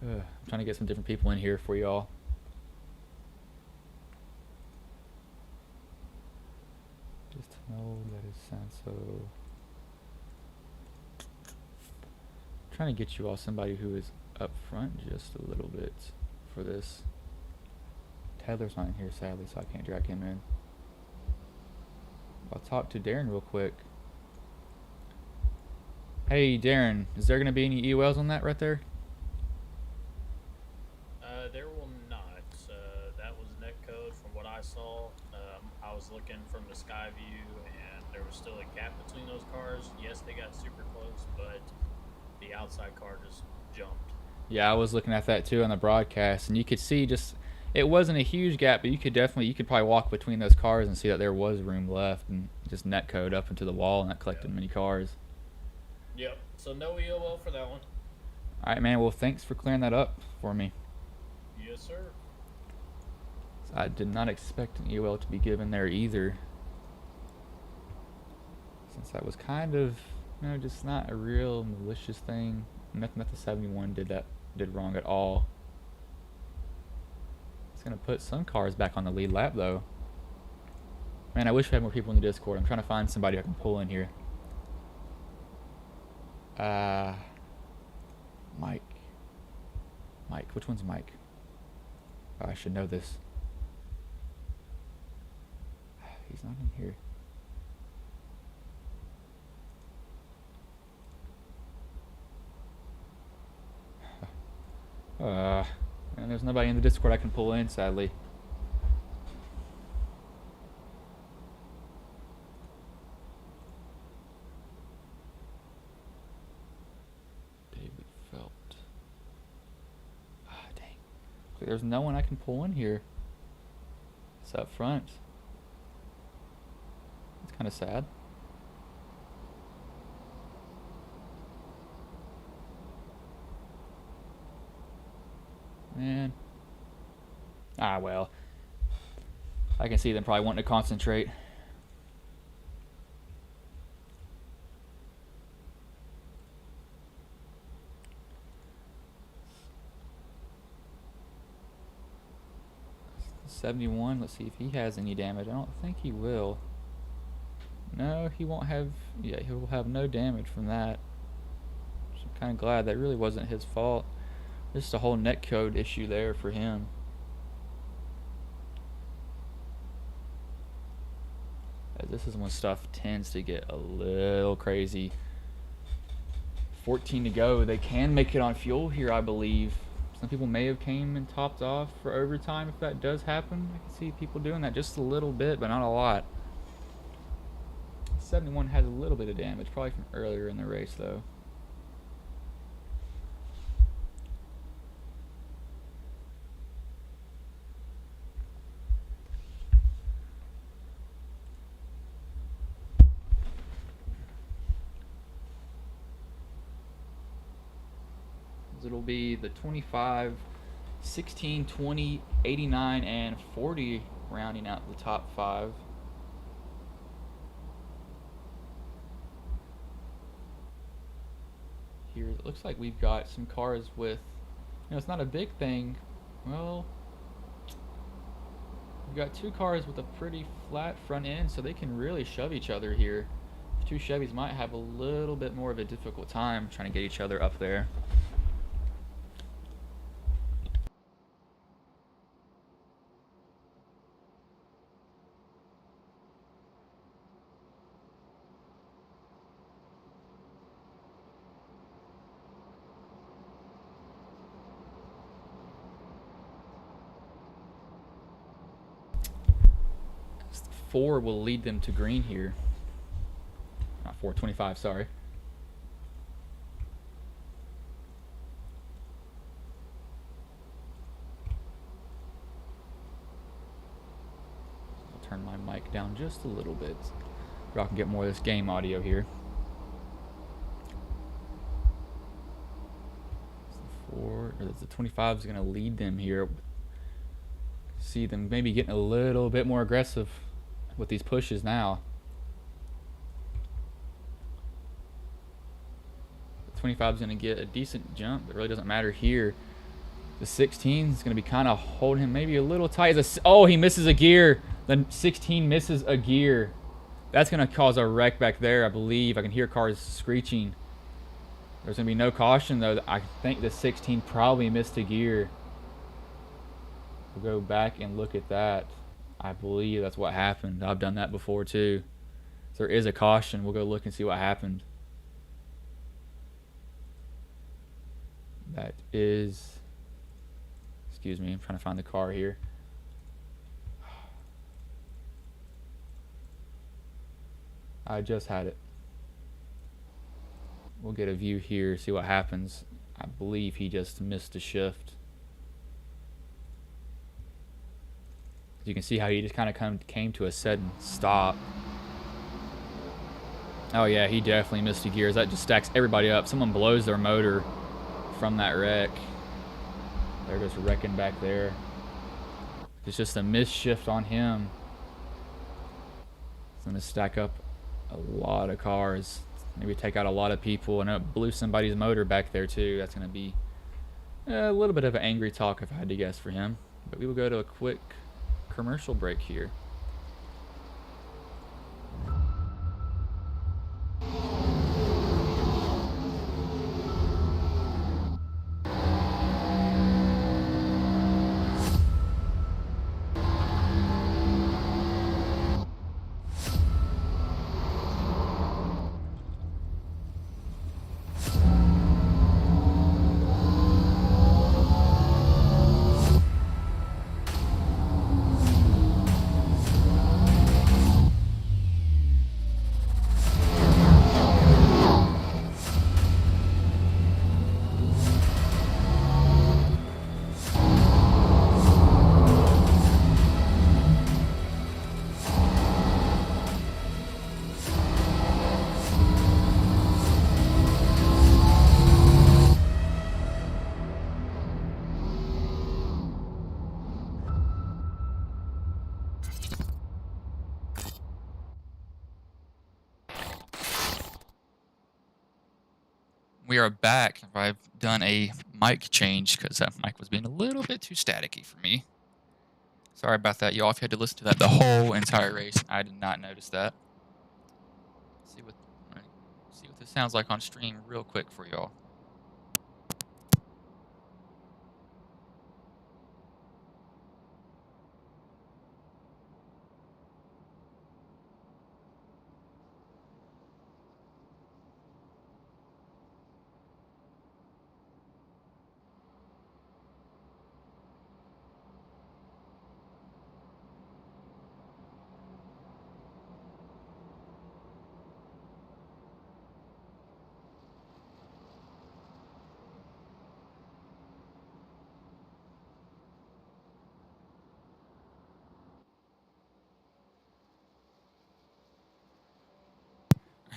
I'm trying to get some different people in here for y'all. Just know that is Sanso. Trying to get you all somebody who is up front just a little bit for this. Taylor's not in here sadly, so I can't drag him in. I'll talk to Darren real quick. Hey Darren, is there going to be any EOLs on that right there? There will not. That was net code from what I saw. I was looking from the sky view, and there was still a gap between those cars. Yes, they got super close, but the outside car just jumped. Yeah, I was looking at that too on the broadcast, and you could see just, it wasn't a huge gap, but you could probably walk between those cars and see that there was room left, and just net code up into the wall, and that collected many cars. Yep. So no EOL for that one. All right, man. Well, thanks for clearing that up for me. Yes, sir. I did not expect an EOL to be given there either, since that was kind of, just not a real malicious thing. Nothing that the 71 did wrong at all. It's gonna put some cars back on the lead lap though. Man, I wish we had more people in the Discord. I'm trying to find somebody I can pull in here. Mike. Which one's Mike? Oh, I should know this. He's not in here. And there's nobody in the Discord I can pull in, sadly. David Felt. Dang. There's no one I can pull in here. It's up front. It's kind of sad. Man. Well. I can see them probably wanting to concentrate. $71. Let's see if he has any damage. I don't think he will. No, he won't have. Yeah, he will have no damage from that. So I'm kind of glad that really wasn't his fault. Just a whole netcode issue there for him. This is when stuff tends to get a little crazy. 14 to go. They can make it on fuel here, I believe. Some people may have came and topped off for overtime if that does happen. I can see people doing that just a little bit, but not a lot. 71 has a little bit of damage, probably from earlier in the race though. It'll be the 25, 16, 20, 89, and 40 rounding out the top 5. Here it looks like we've got some cars with, it's not a big thing. Well, we've got 2 cars with a pretty flat front end, so they can really shove each other here. The 2 Chevys might have a little bit more of a difficult time trying to get each other up there. Four will lead them to green here. Not 425, sorry. I'll turn my mic down just a little bit so I can get more of this game audio here. The 25 is going to lead them here. See them maybe getting a little bit more aggressive with these pushes now. The 25 is going to get a decent jump. It really doesn't matter here. The 16 is going to be kind of holding him maybe a little tight. Oh, he misses a gear. The 16 misses a gear. That's going to cause a wreck back there, I believe. I can hear cars screeching. There's going to be no caution, though. I think the 16 probably missed a gear. We'll go back and look at that. I believe that's what happened. I've done that before, too. So there is a caution. We'll go look and see what happened. That is... Excuse me, I'm trying to find the car here. I just had it. We'll get a view here, see what happens. I believe he just missed a shift. You can see how he just kind of came to a sudden stop. Oh yeah, he definitely missed the gears. That just stacks everybody up. Someone blows their motor from that wreck. They're just wrecking back there. It's just a missed shift on him. It's going to stack up a lot of cars. Maybe take out a lot of people. And it blew somebody's motor back there too. That's going to be a little bit of an angry talk if I had to guess for him. But we will go to a quick commercial break here. We are back. I've done a mic change because that mic was being a little bit too staticky for me. Sorry about that, y'all. If you had to listen to that the whole entire race, I did not notice that. See what this sounds like on stream real quick for y'all.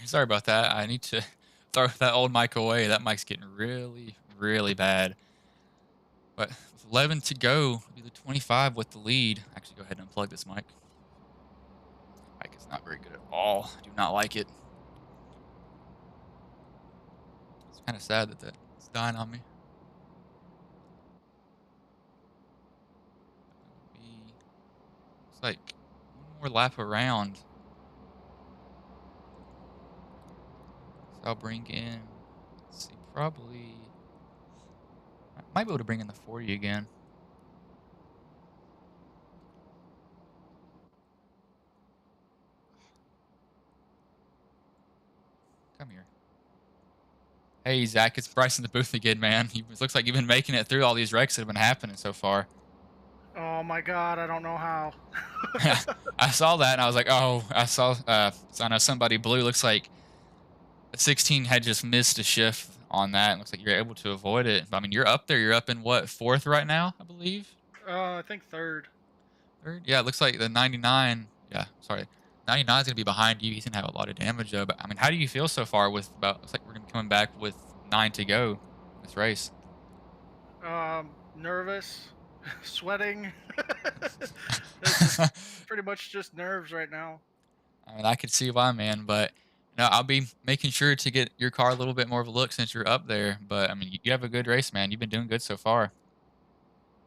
Sorry about that. I need to throw that old mic away. That mic's getting really, really bad. But with 11 to go, it'll be the 25 with the lead. Actually, go ahead and unplug this mic. Mic is not very good at all. I do not like it. It's kind of sad that it's dying on me. It's like one more lap around. I'll bring in, let's see, probably, I might be able to bring in the 40 again. Come here. Hey, Zach, it's Bryce in the booth again, man. It looks like you've been making it through all these wrecks that have been happening so far. Oh my God, I don't know how. I saw that and I was like, oh, so I know somebody blew. Looks like 16 had just missed a shift on that. It looks like you're able to avoid it. I mean, you're up there. You're up in what, 4th right now, I believe? I think 3rd. 3rd? Yeah, it looks like the 99. Yeah, sorry. 99 is going to be behind you. He's going to have a lot of damage, though. But, I mean, how do you feel so far with looks like we're going to be coming back with 9 to go in this race? Nervous, sweating. It's pretty much just nerves right now. I mean, I could see why, man, but no, I'll be making sure to get your car a little bit more of a look since you're up there. But, I mean, you have a good race, man. You've been doing good so far.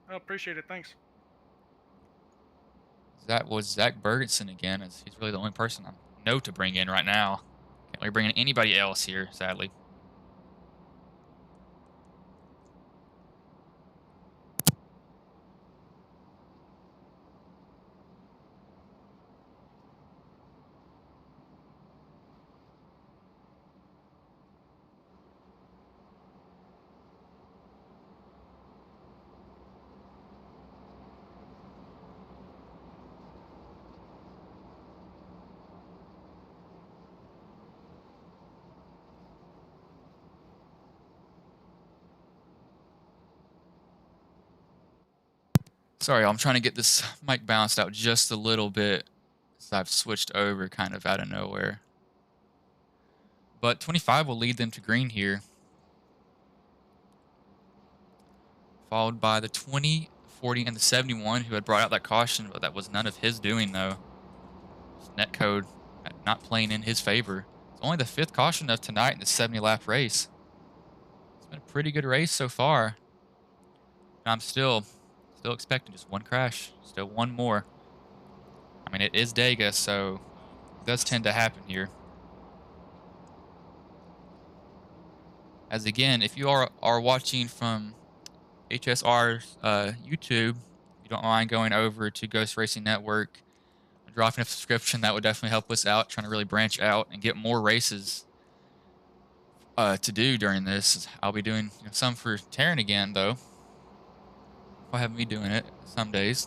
I appreciate it. Thanks. That was Zach Bergenson again, as he's really the only person I know to bring in right now. Can't really bring in anybody else here, sadly. Sorry, I'm trying to get this mic balanced out just a little bit, so I've switched over kind of out of nowhere. But 25 will lead them to green here, followed by the 20, 40, and the 71 who had brought out that caution, but that was none of his doing, though. Just net code not playing in his favor. It's only the 5th caution of tonight in the 70-lap race. It's been a pretty good race so far. And I'm still expecting just one crash, still one more. I mean, it is Dega, so it does tend to happen here. As again, if you are watching from HSR's YouTube, if you don't mind going over to Ghost Racing Network and dropping a subscription, that would definitely help us out, trying to really branch out and get more races to do during this. I'll be doing some for Terran again, though. I'll have me doing it some days.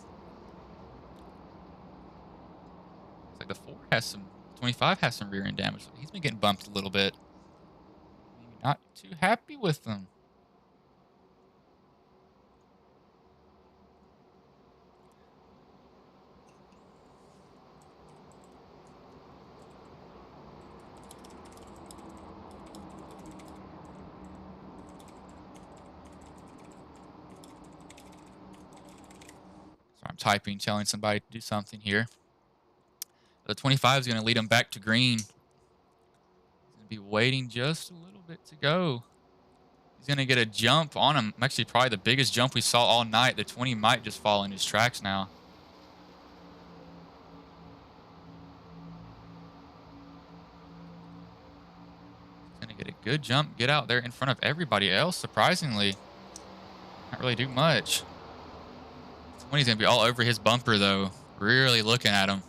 It's like the 4 has some, 25 has some rear end damage. He's been getting bumped a little bit. Maybe not too happy with them. So I'm typing, telling somebody to do something here. The 25 is going to lead him back to green. He's going to be waiting just a little bit to go. He's going to get a jump on him. Actually, probably the biggest jump we saw all night. The 20 might just fall in his tracks now. He's going to get a good jump, get out there in front of everybody else, surprisingly. Not really do much. 20's going to be all over his bumper, though. Really looking at him.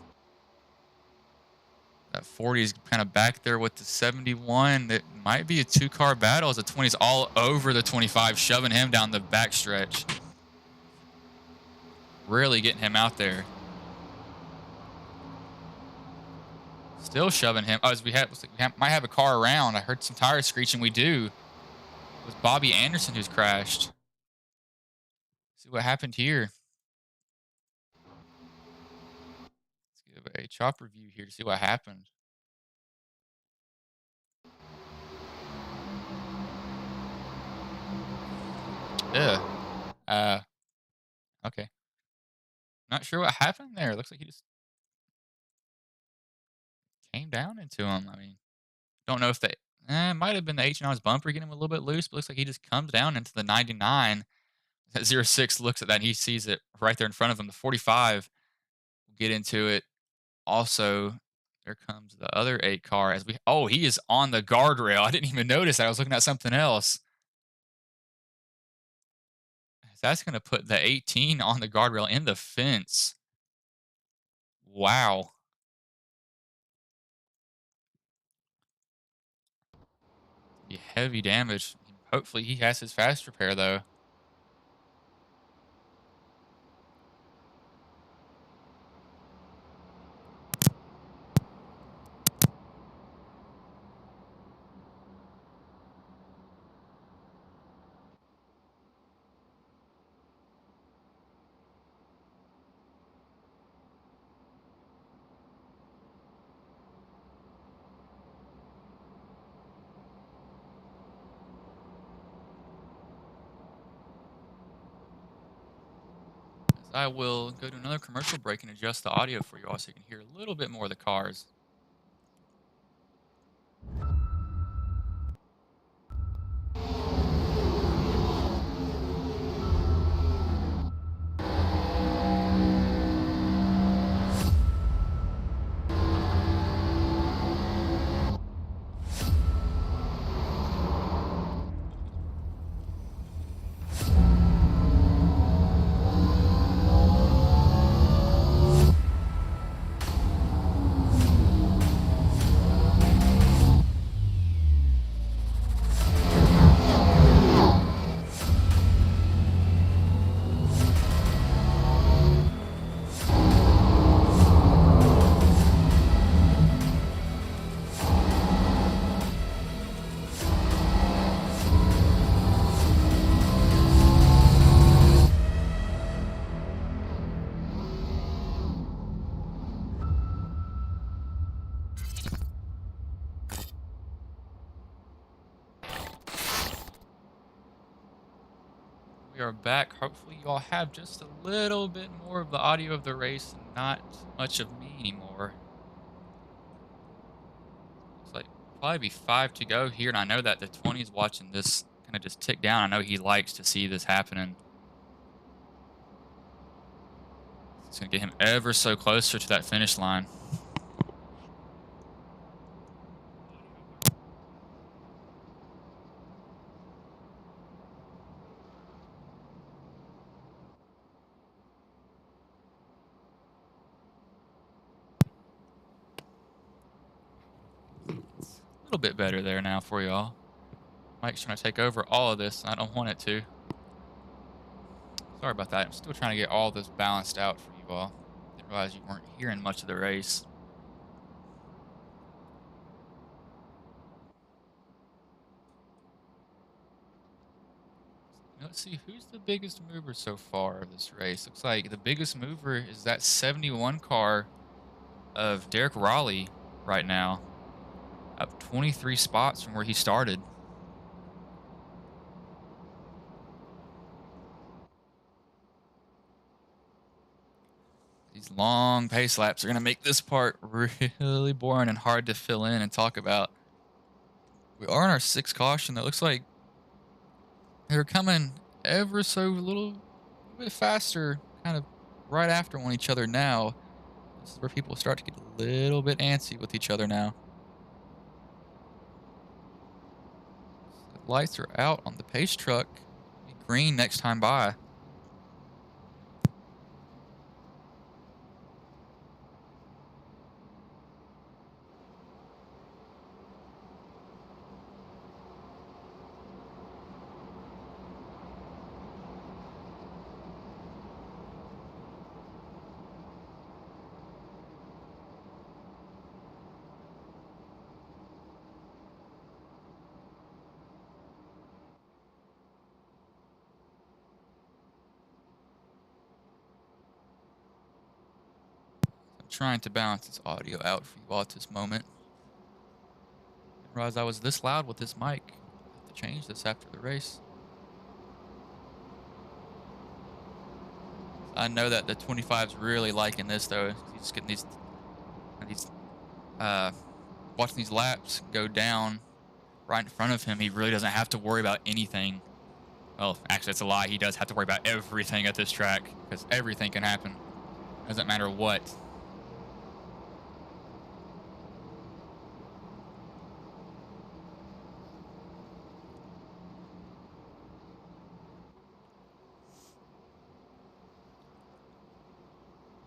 That 40 is kind of back there with the 71. That might be a 2-car battle as the 20's all over the 25, shoving him down the backstretch. Really getting him out there. Still shoving him. Oh, as we might have a car around. I heard some tires screeching. We do. It was Bobby Anderson who's crashed. See what happened here. A chopper view here to see what happened. Okay. Not sure what happened there. Looks like he just came down into him. I mean, don't know if they it might have been the H&R's bumper getting him a little bit loose, but looks like he just comes down into the 99. That 06 looks at that and he sees it right there in front of him. The 45 will get into it. Also, there comes the other 8 car as he is on the guardrail. I didn't even notice that. I was looking at something else. That's going to put the 18 on the guardrail in the fence. Wow. Be heavy damage. Hopefully he has his fast repair, though. I will go to another commercial break and adjust the audio for you all so you can hear a little bit more of the cars. We are back. Hopefully you all have just a little bit more of the audio of the race and not much of me anymore. Looks like probably be 5 to go here, and I know that the 20 is watching this kind of just tick down. I know he likes to see this happening. It's going to get him ever so closer to that finish line. A little bit better there now for y'all. Mike's trying to take over all of this. I don't want it to. Sorry about that. I'm still trying to get all this balanced out for you all. Didn't realize you weren't hearing much of the race. Let's see, who's the biggest mover so far of this race? Looks like the biggest mover is that 71 car of Derek Raleigh right now. Up 23 spots from where he started. These long pace laps are going to make this part really boring and hard to fill in and talk about. We are in our 6th caution. That looks like they're coming ever so little bit faster, kind of right after one each other now. This is where people start to get a little bit antsy with each other now. The lights are out on the pace truck. Be green next time by. Trying to balance this audio out for you all at this moment. Didn't realize I was this loud with this mic. I have to change this after the race. I know that the 25's really liking this though. He's getting these watching these laps go down right in front of him. He really doesn't have to worry about anything. Well, actually, that's a lie. He does have to worry about everything at this track because everything can happen. Doesn't matter what.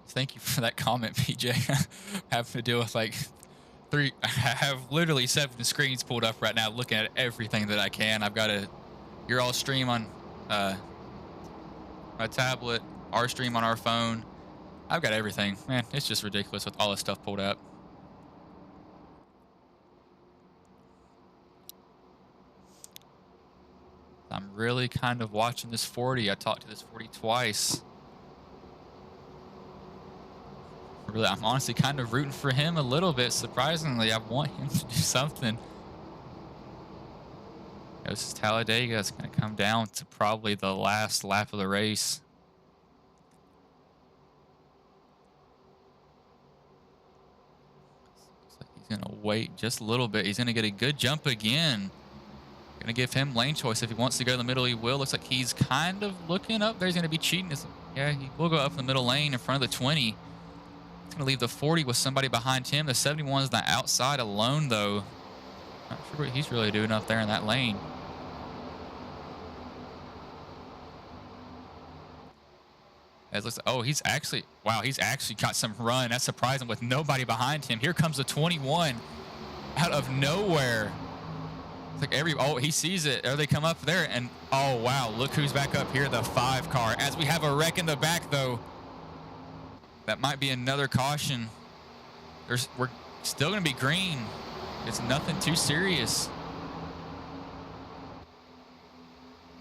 Thank you for that comment, PJ. Having to deal with like I have literally 7 screens pulled up right now looking at everything that I can. I've got you're all stream on my tablet, our stream on our phone. I've got everything. Man, it's just ridiculous with all this stuff pulled up. I'm really kind of watching this 40. I talked to this 40 twice. Really, I'm honestly kind of rooting for him a little bit. Surprisingly, I want him to do something. This is Talladega. It's going to come down to probably the last lap of the race. Looks like he's going to wait just a little bit. He's going to get a good jump again. Going to give him lane choice. If he wants to go in the middle, he will. Looks like he's kind of looking up there. He's going to be cheating. Yeah, he will go up in the middle lane in front of the 20. Going to leave the 40 with somebody behind him. The 71 is the outside alone, though. Not sure what he's really doing up there in that lane. As looks, oh, he's actually got some run. That's surprising with nobody behind him. Here comes the 21 out of nowhere. It's like he sees it. There they come up there, and oh wow, look who's back up here, the 5 car. As we have a wreck in the back, though. That might be another caution. We're still going to be green. It's nothing too serious.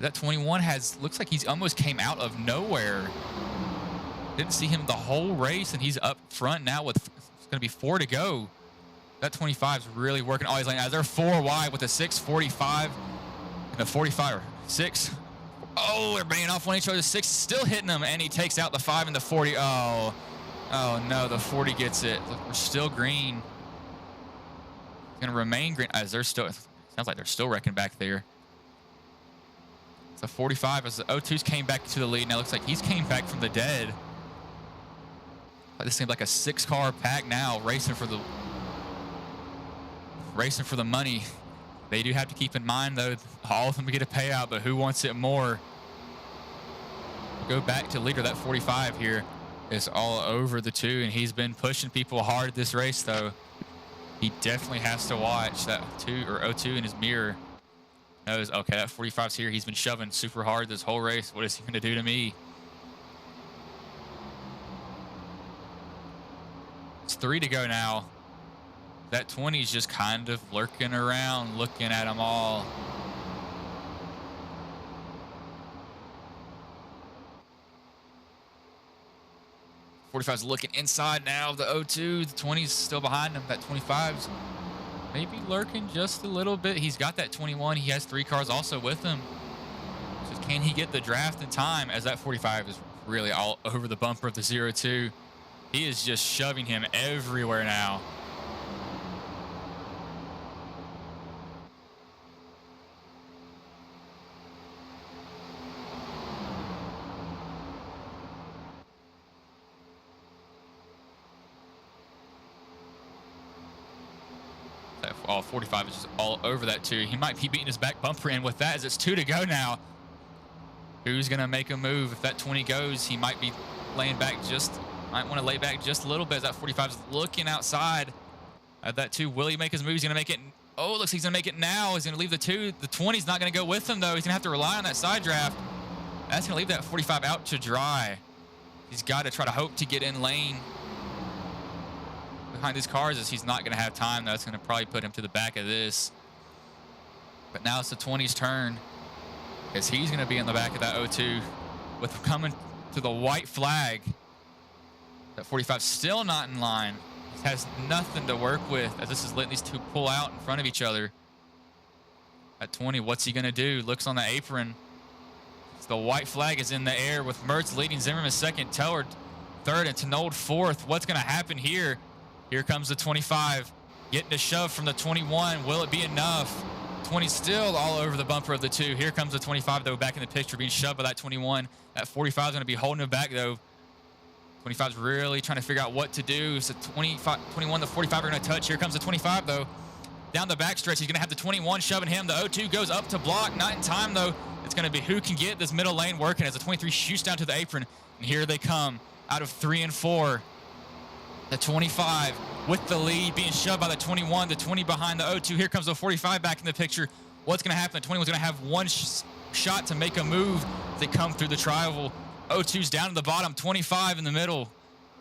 That 21 looks like he's almost came out of nowhere. Didn't see him the whole race, and he's up front now with, it's going to be 4 to go. That 25 is really working all his lane. As they're 4 wide with a 6:45 and a 45 or 6. Oh, they're banging off one each other. 6 still hitting them, and he takes out the 5 and the 40. Oh no, the 40 gets it. Look, we're still green. It's gonna remain green as they're still. Sounds like they're still wrecking back there. It's a 45 as the O2s came back to the lead. Now it looks like he's came back from the dead. This seems like a 6-car pack now, racing for the money. They do have to keep in mind, though, all of them get a payout, but who wants it more? Go back to leader. That 45 here is all over the 2, and he's been pushing people hard this race, though. He definitely has to watch that 2 or O2 in his mirror. Knows, okay, that 45's here. He's been shoving super hard this whole race. What is he going to do to me? It's 3 to go now. That 20's just kind of lurking around, looking at them all. '45's looking inside now of the O2. The 20's still behind him. That 25's maybe lurking just a little bit. He's got that 21. He has 3 cars also with him. So can he get the draft in time, as that 45 is really all over the bumper of the 02. He is just shoving him everywhere now. All 45 is just all over that 2. He might be beating his back bumper in with that, as it's 2 to go now. Who's gonna make a move? If that 20 goes, he might be laying back might want to lay back just a little bit, as that 45 is looking outside at that 2. Will he make his move? He's gonna make it. Oh, looks like he's gonna make it now. He's gonna leave the 2. The 20's not gonna go with him, though. He's gonna have to rely on that side draft. That's gonna leave that 45 out to dry. He's got to try to hope to get in lane behind these cars, as he's not going to have time. That's going to probably put him to the back of this. But now it's the 20's turn, as he's going to be in the back of that O2 with coming to the white flag. That 45 still not in line. He has nothing to work with, as this is letting these 2 pull out in front of each other. At 20, what's he going to do? Looks on the apron. So the white flag is in the air, with Mertz leading, Zimmerman second, Teller third, and Tenold fourth. What's going to happen here? Here comes the 25, getting a shove from the 21. Will it be enough? 20 still all over the bumper of the 2. Here comes the 25, though, back in the picture, being shoved by that 21. That 45 is going to be holding him back, though. 25's really trying to figure out what to do. So 21, the 45 are going to touch. Here comes the 25, though. Down the backstretch, he's going to have the 21 shoving him. The O2 goes up to block. Not in time, though. It's going to be who can get this middle lane working, as the 23 shoots down to the apron. And here they come out of 3 and 4. The 25 with the lead, being shoved by the 21, the 20 behind the O2. Here comes the 45 back in the picture. What's going to happen? The 21's going to have one shot to make a move as they come through the tri-oval. O2's down to the bottom, 25 in the middle.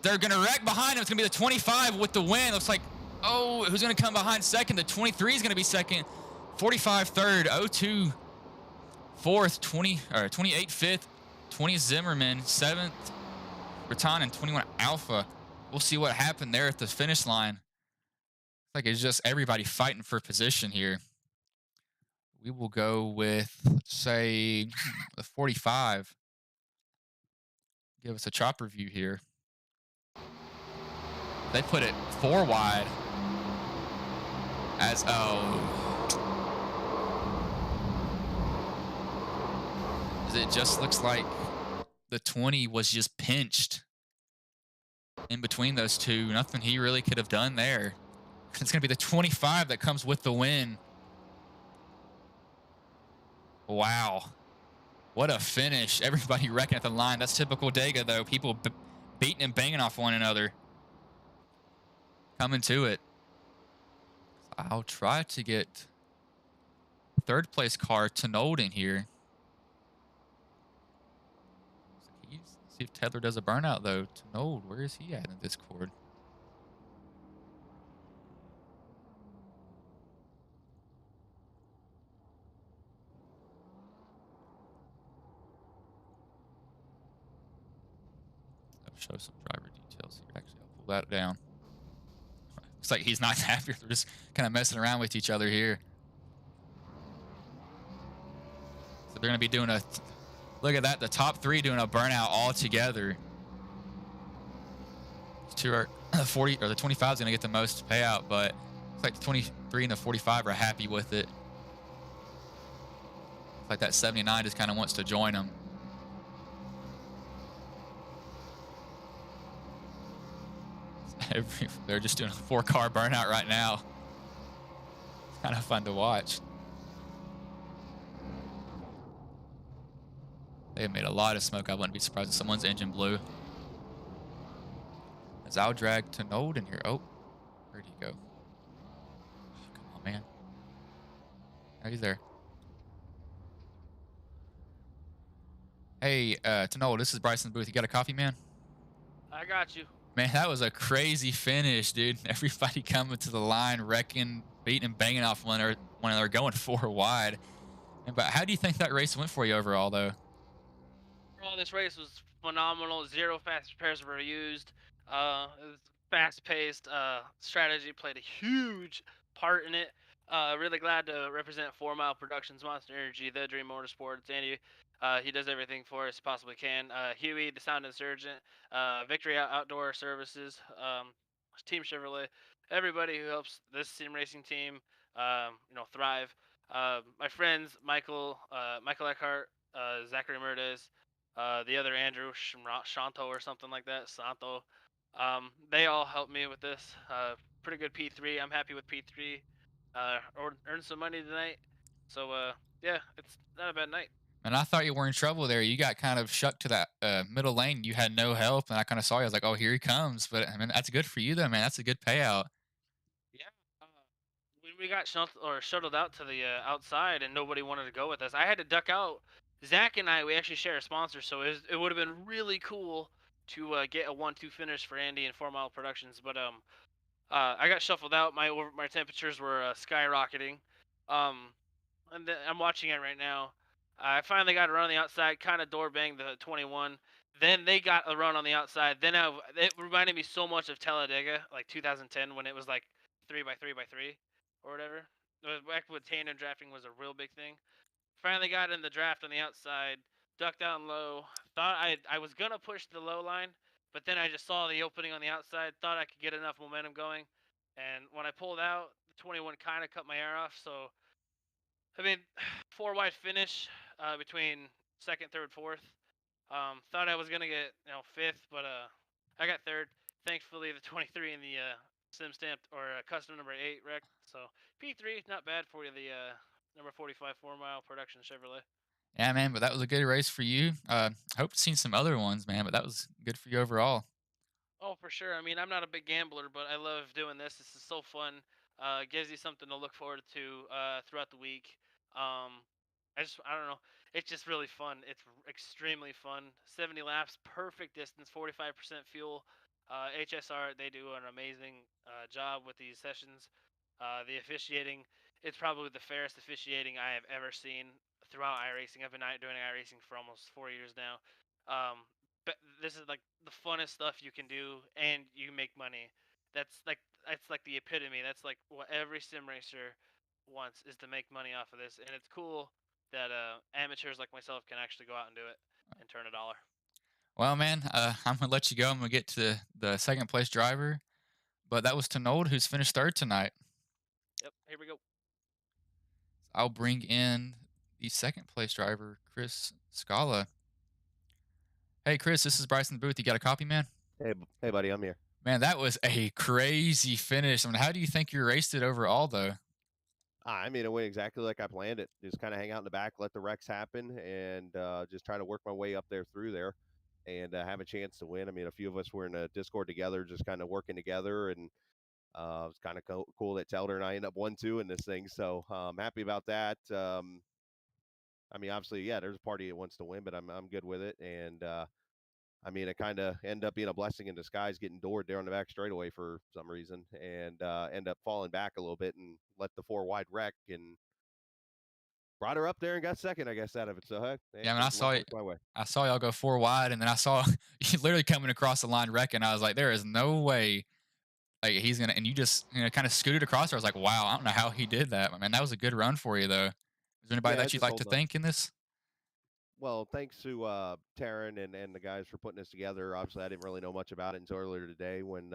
They're going to wreck behind him. It's going to be the 25 with the win. Looks like, oh, who's going to come behind second? The 23 is going to be second. 45 third, O2 fourth, 28 fifth, 20 Zimmerman, 7th, Breton, and 21 Alpha. We'll see what happened there at the finish line. Looks like it's just everybody fighting for position here. We will go with, let's say, the 45. Give us a chopper view here. They put it 4 wide. As, it just looks like the 20 was just pinched in between those 2. Nothing he really could have done there. It's going to be the 25 that comes with the win. Wow. What a finish. Everybody wrecking at the line. That's typical Dega, though. People beating and banging off one another. Coming to it. I'll try to get 3rd place car Tenold in here. See if Tether does a burnout, though. Tenold, where is he at in Discord? I'll show some driver details here. Actually, I'll pull that down. Looks like he's not happy. They're just kind of messing around with each other here. So they're going to be doing a Look at that. The top 3 doing a burnout all together. These 2 are 40 or the 25 is going to get the most payout, but it's like the 23 and the 45 are happy with it. It's like that 79 just kind of wants to join them. They're just doing a 4-car burnout right now. It's kind of fun to watch. They have made a lot of smoke. I wouldn't be surprised if someone's engine blew. As I'll drag to Node in here. Oh, where'd he go? Oh, come on, man. Oh, he's there. Hey, to Node, this is Bryson Booth. You got a coffee, man? I got you. Man, that was a crazy finish, dude. Everybody coming to the line, wrecking, beating, and banging off when they're going 4 wide. But how do you think that race went for you overall, though? Overall, this race was phenomenal. 0 fast repairs were used. It was fast-paced. Strategy played a huge part in it. Really glad to represent 4 Mile Productions, Monster Energy, The Dream Motorsports, Andy. He does everything for us he possibly can. Huey, the Sound Insurgent, Victory Outdoor Services, Team Chevrolet, everybody who helps this sim racing team, thrive. My friends, Michael Eckhart, Zachary Murdez, the other Andrew Shanto or something like that, Santo. They all helped me with this. Pretty good P3. I'm happy with P3. Earned some money tonight. So, yeah, it's not a bad night. And I thought you were in trouble there. You got kind of shucked to that middle lane. You had no help, and I kind of saw you. I was like, oh, here he comes. But, I mean, that's good for you, though, man. That's a good payout. Yeah. When we got shuttled out to the outside and nobody wanted to go with us, I had to duck out. Zach and I, we actually share a sponsor, so it would have been really cool to get a 1-2 finish for Andy and 4 Mile Productions. But I got shuffled out. My temperatures were skyrocketing. And I'm watching it right now. I finally got a run on the outside, kind of door banged the 21. Then they got a run on the outside. Then it reminded me so much of Talladega, like 2010, when it was like 3x3x3 or whatever. Back when tandem drafting was a real big thing. Finally got in the draft on the outside, ducked down low. Thought I was gonna push the low line, but then I just saw the opening on the outside. Thought I could get enough momentum going, and when I pulled out, the 21 kind of cut my air off. So, I mean, 4 wide finish between second, third, fourth. Thought I was gonna get 5th, but I got 3rd. Thankfully, the 23 in the sim stamped or custom number 8 wrecked. So P3, not bad for the number 45 4 Mile Production Chevrolet. Yeah, man, but that was a good race for you. Hope to see some other ones, man, but that was good for you overall. Oh, for sure. I mean, I'm not a big gambler, but I love doing this. This is so fun. Gives you something to look forward to throughout the week. I don't know. It's just really fun. It's extremely fun. 70 laps, perfect distance, 45% fuel. HSR, they do an amazing job with these sessions. The officiating, it's probably the fairest officiating I have ever seen throughout iRacing. I've been doing iRacing for almost 4 years now. But this is like the funnest stuff you can do, and you make money. That's like the epitome. That's like what every sim racer wants, is to make money off of this, and it's cool that amateurs like myself can actually go out and do it and turn $1. Well, man, I'm gonna let you go. I'm gonna get to the second place driver, but that was Tenold, who's finished 3rd tonight. Yep, here we go. I'll bring in the second place driver, Chris Scala. Hey, Chris, this is Bryson Booth. You got a copy, man? Hey, buddy, I'm here. Man, that was a crazy finish. I mean, how do you think you raced it overall, though? I mean, it went exactly like I planned it. Just kind of hang out in the back, let the wrecks happen, and just try to work my way up there through there and have a chance to win. I mean, a few of us were in a Discord together, just kind of working together, and it was kind of cool that Telder and I ended up 1-2 in this thing. So I'm happy about that. I mean, obviously, yeah, there's a party that wants to win, but I'm good with it. And I mean, it kind of ended up being a blessing in disguise, getting doored there on the back straightaway for some reason, and end up falling back a little bit and let the 4 wide wreck and brought her up there and got second, I guess, out of it. So heck, yeah, I mean, I saw y'all go 4 wide, and then I saw you literally coming across the line wrecking. I was like, there is no way, like, he's gonna. And you just kind of scooted across there. I was like, wow, I don't know how he did that. I mean, that was a good run for you, though. Is there anybody that you'd like to thank in this? Well, thanks to Taryn and the guys for putting this together. Obviously, I didn't really know much about it until earlier today when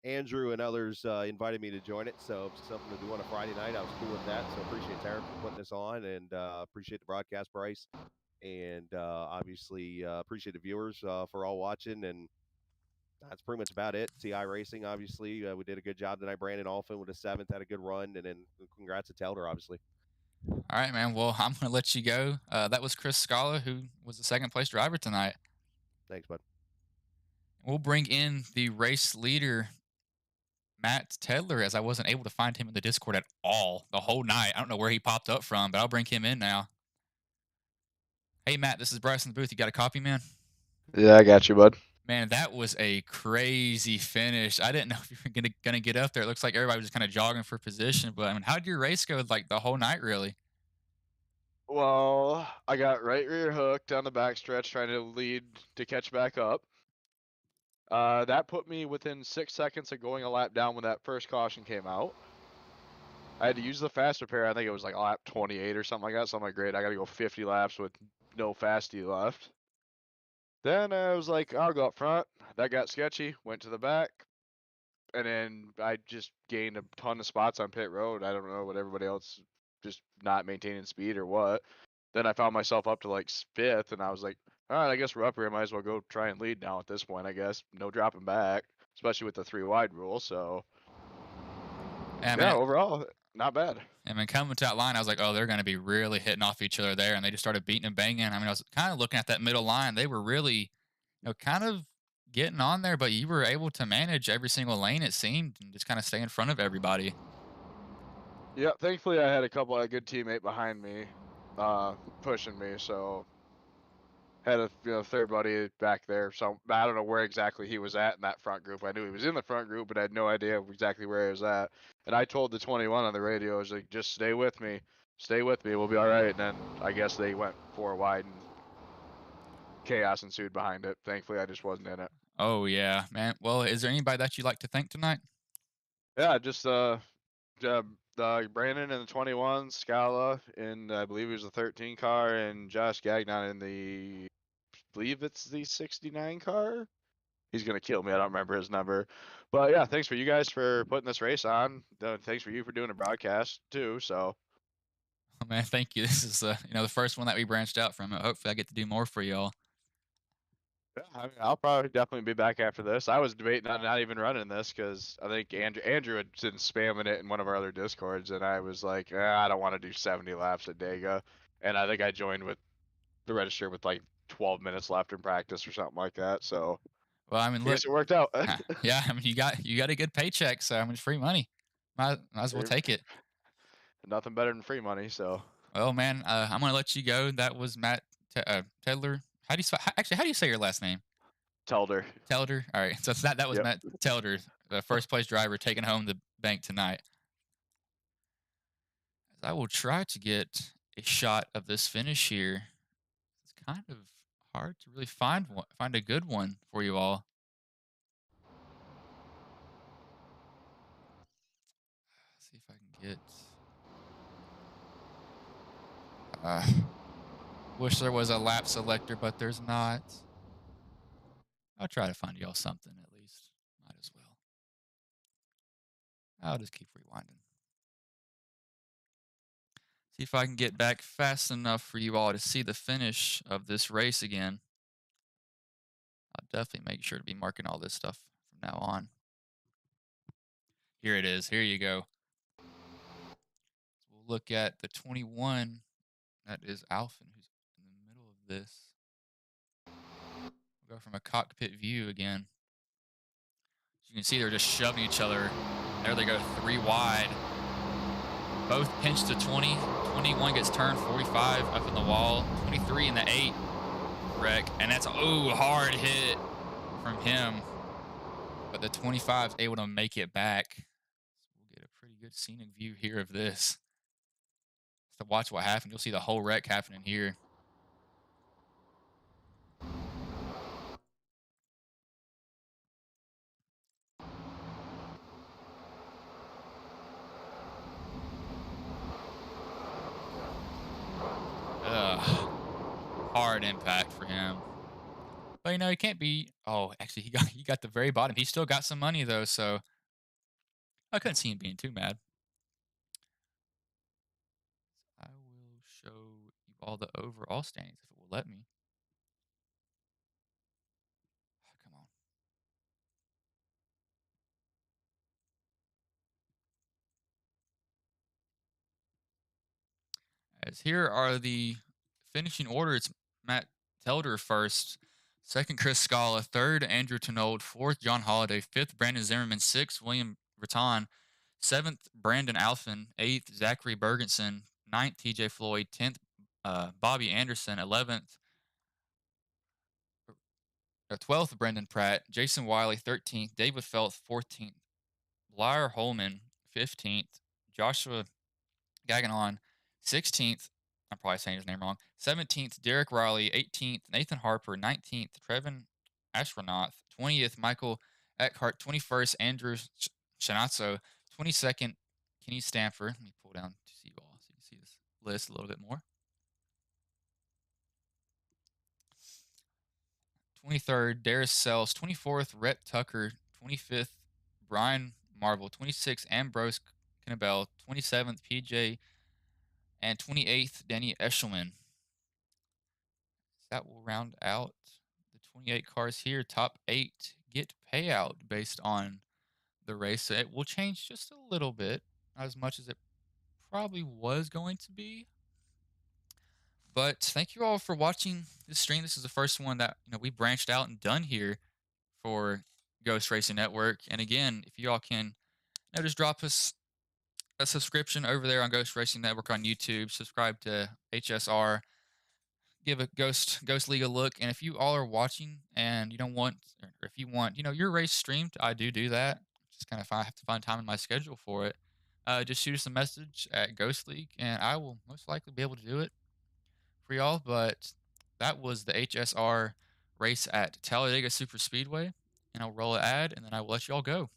Andrew and others invited me to join it. So if it's something to do on a Friday night, I was cool with that. So appreciate Taryn for putting this on, and appreciate the broadcast, Bryce, and obviously appreciate the viewers for all watching. And that's pretty much about it. TI Racing, obviously, we did a good job tonight. Brandon Alphin with a 7th, had a good run, and then congrats to Telder, obviously. All right, man. Well, I'm going to let you go. That was Chris Scala, who was the 2nd place driver tonight. Thanks, bud. We'll bring in the race leader, Matt Tedler, as I wasn't able to find him in the Discord at all the whole night. I don't know where he popped up from, but I'll bring him in now. Hey, Matt, this is Bryce in the booth. You got a copy, man? Yeah, I got you, bud. Man, that was a crazy finish. I didn't know if you were gonna get up there. It looks like everybody was just kind of jogging for position. But I mean, how did your race go like the whole night, really? Well, I got right rear hook down the backstretch trying to lead to catch back up. That put me within 6 seconds of going a lap down when that first caution came out. I had to use the fast repair. I think it was like lap 28 or something like that. So I'm like, great, I got to go 50 laps with no fastie left. Then I was like, I'll go up front. That got sketchy. Went to the back. And then I just gained a ton of spots on pit road. I don't know what everybody else, just not maintaining speed or what. Then I found myself up to like 5th, and I was like, all right, I guess we're up here. I might as well go try and lead now at this point, I guess. No dropping back, especially with the 3 wide rule. So, yeah, overall, not bad. I mean, coming to that line, I was like, oh, they're going to be really hitting off each other there. And they just started beating and banging. I mean, I was kind of looking at that middle line. They were really, kind of getting on there, but you were able to manage every single lane, it seemed, and just kind of stay in front of everybody. Yeah, thankfully I had a couple of good teammate behind me, pushing me. So had a third buddy back there. So I don't know where exactly he was at in that front group. I knew he was in the front group, but I had no idea exactly where he was at. And I told the 21 on the radio, I was like, just stay with me, we'll be all right. And then I guess they went 4 wide and chaos ensued behind it. Thankfully, I just wasn't in it. Oh yeah, man. Well, is there anybody that you'd like to thank tonight? Yeah, just Brandon in the 21, Scala in, I believe it was the 13 car, and Josh Gagnon in the, I believe it's the 69 car. He's going to kill me. I don't remember his number. But yeah, thanks for you guys for putting this race on. Thanks for you for doing a broadcast too. So. Oh, man, thank you. This is, the first one that we branched out from. Hopefully I get to do more for y'all. Yeah, I mean, I'll probably definitely be back after this. I was debating on not even running this because I think Andrew had been spamming it in one of our other Discords, and I was like, I don't want to do 70 laps at Dega. And I think I joined with the register with like 12 minutes left in practice or something like that. So, well, I mean, look, it worked out. Yeah, I mean, you got a good paycheck, so I mean, it's free money. Might as well take it. Nothing better than free money. So, well, man, I'm gonna let you go. That was Matt Tedler. How do you say your last name? Telder. Telder. All right. So that was Yep. Matt Telder, the first place driver, taking home the bank tonight. I will try to get a shot of this finish here. It's kind of hard to really find a good one for you all. Let's see if I can get. Wish there was a lap selector, but there's not. I'll try to find y'all something at least. Might as well. I'll just keep rewinding. See if I can get back fast enough for you all to see the finish of this race again. I'll definitely make sure to be marking all this stuff from now on. Here it is. Here you go. So we'll look at the 21. That is Alphin, who's in the middle of this. We'll go from a cockpit view again. As you can see, they're just shoving each other. There they go, 3 wide. Both pinch to 20. 21 gets turned 45 up in the wall. 23 in the 8 wreck. And that's hard hit from him. But the 25 is able to make it back. So we'll get a pretty good scenic view here of this. Just to watch what happened. You'll see the whole wreck happening here. hard impact for him. But you know, he can't be. Oh, actually, he got the very bottom. He still got some money though, so I couldn't see him being too mad. I will show you all the overall standings if it will let me. Oh, come on. As here are the finishing order. It's Matt Telder first, second Chris Scala, third Andrew Tenold, fourth John Holiday, fifth Brandon Zimmerman, sixth William Raton, seventh Brandon Alphin, eighth Zachary Bergenson, ninth TJ Floyd, 10th Bobby Anderson, 11th 12th Brendan Pratt, Jason Wiley 13th, David Felth 14th, Blair Holman 15th, Joshua Gagnon 16th. I'm probably saying his name wrong. 17th, Derek Riley. 18th, Nathan Harper. 19th, Trevin Astronaut. 20th, Michael Eckhart. 21st, Andrew Shinatso. 22nd, Kenny Stanford. Let me pull down to see you all so you can see this list a little bit more. 23rd, Darius Sells. 24th, Rhett Tucker. 25th, Brian Marvel. 26th, Ambrose Knebel. 27th, PJ. And 28th, Danny Eshelman. That will round out the 28 cars here. Top 8 get payout based on the race. So it will change just a little bit, not as much as it probably was going to be. But thank you all for watching this stream. This is the first one that we branched out and done here for Ghost Racing Network. And again, if you all can just drop us a subscription over there on Ghost Racing Network on YouTube. Subscribe to HSR. Give a Ghost League a look. And if you all are watching and you don't want, or if you want, your race streamed, I do that. Just kind of I have to find time in my schedule for it. Just shoot us a message at Ghost League, and I will most likely be able to do it for y'all. But that was the HSR race at Talladega Superspeedway, and I'll roll an ad, and then I will let y'all go.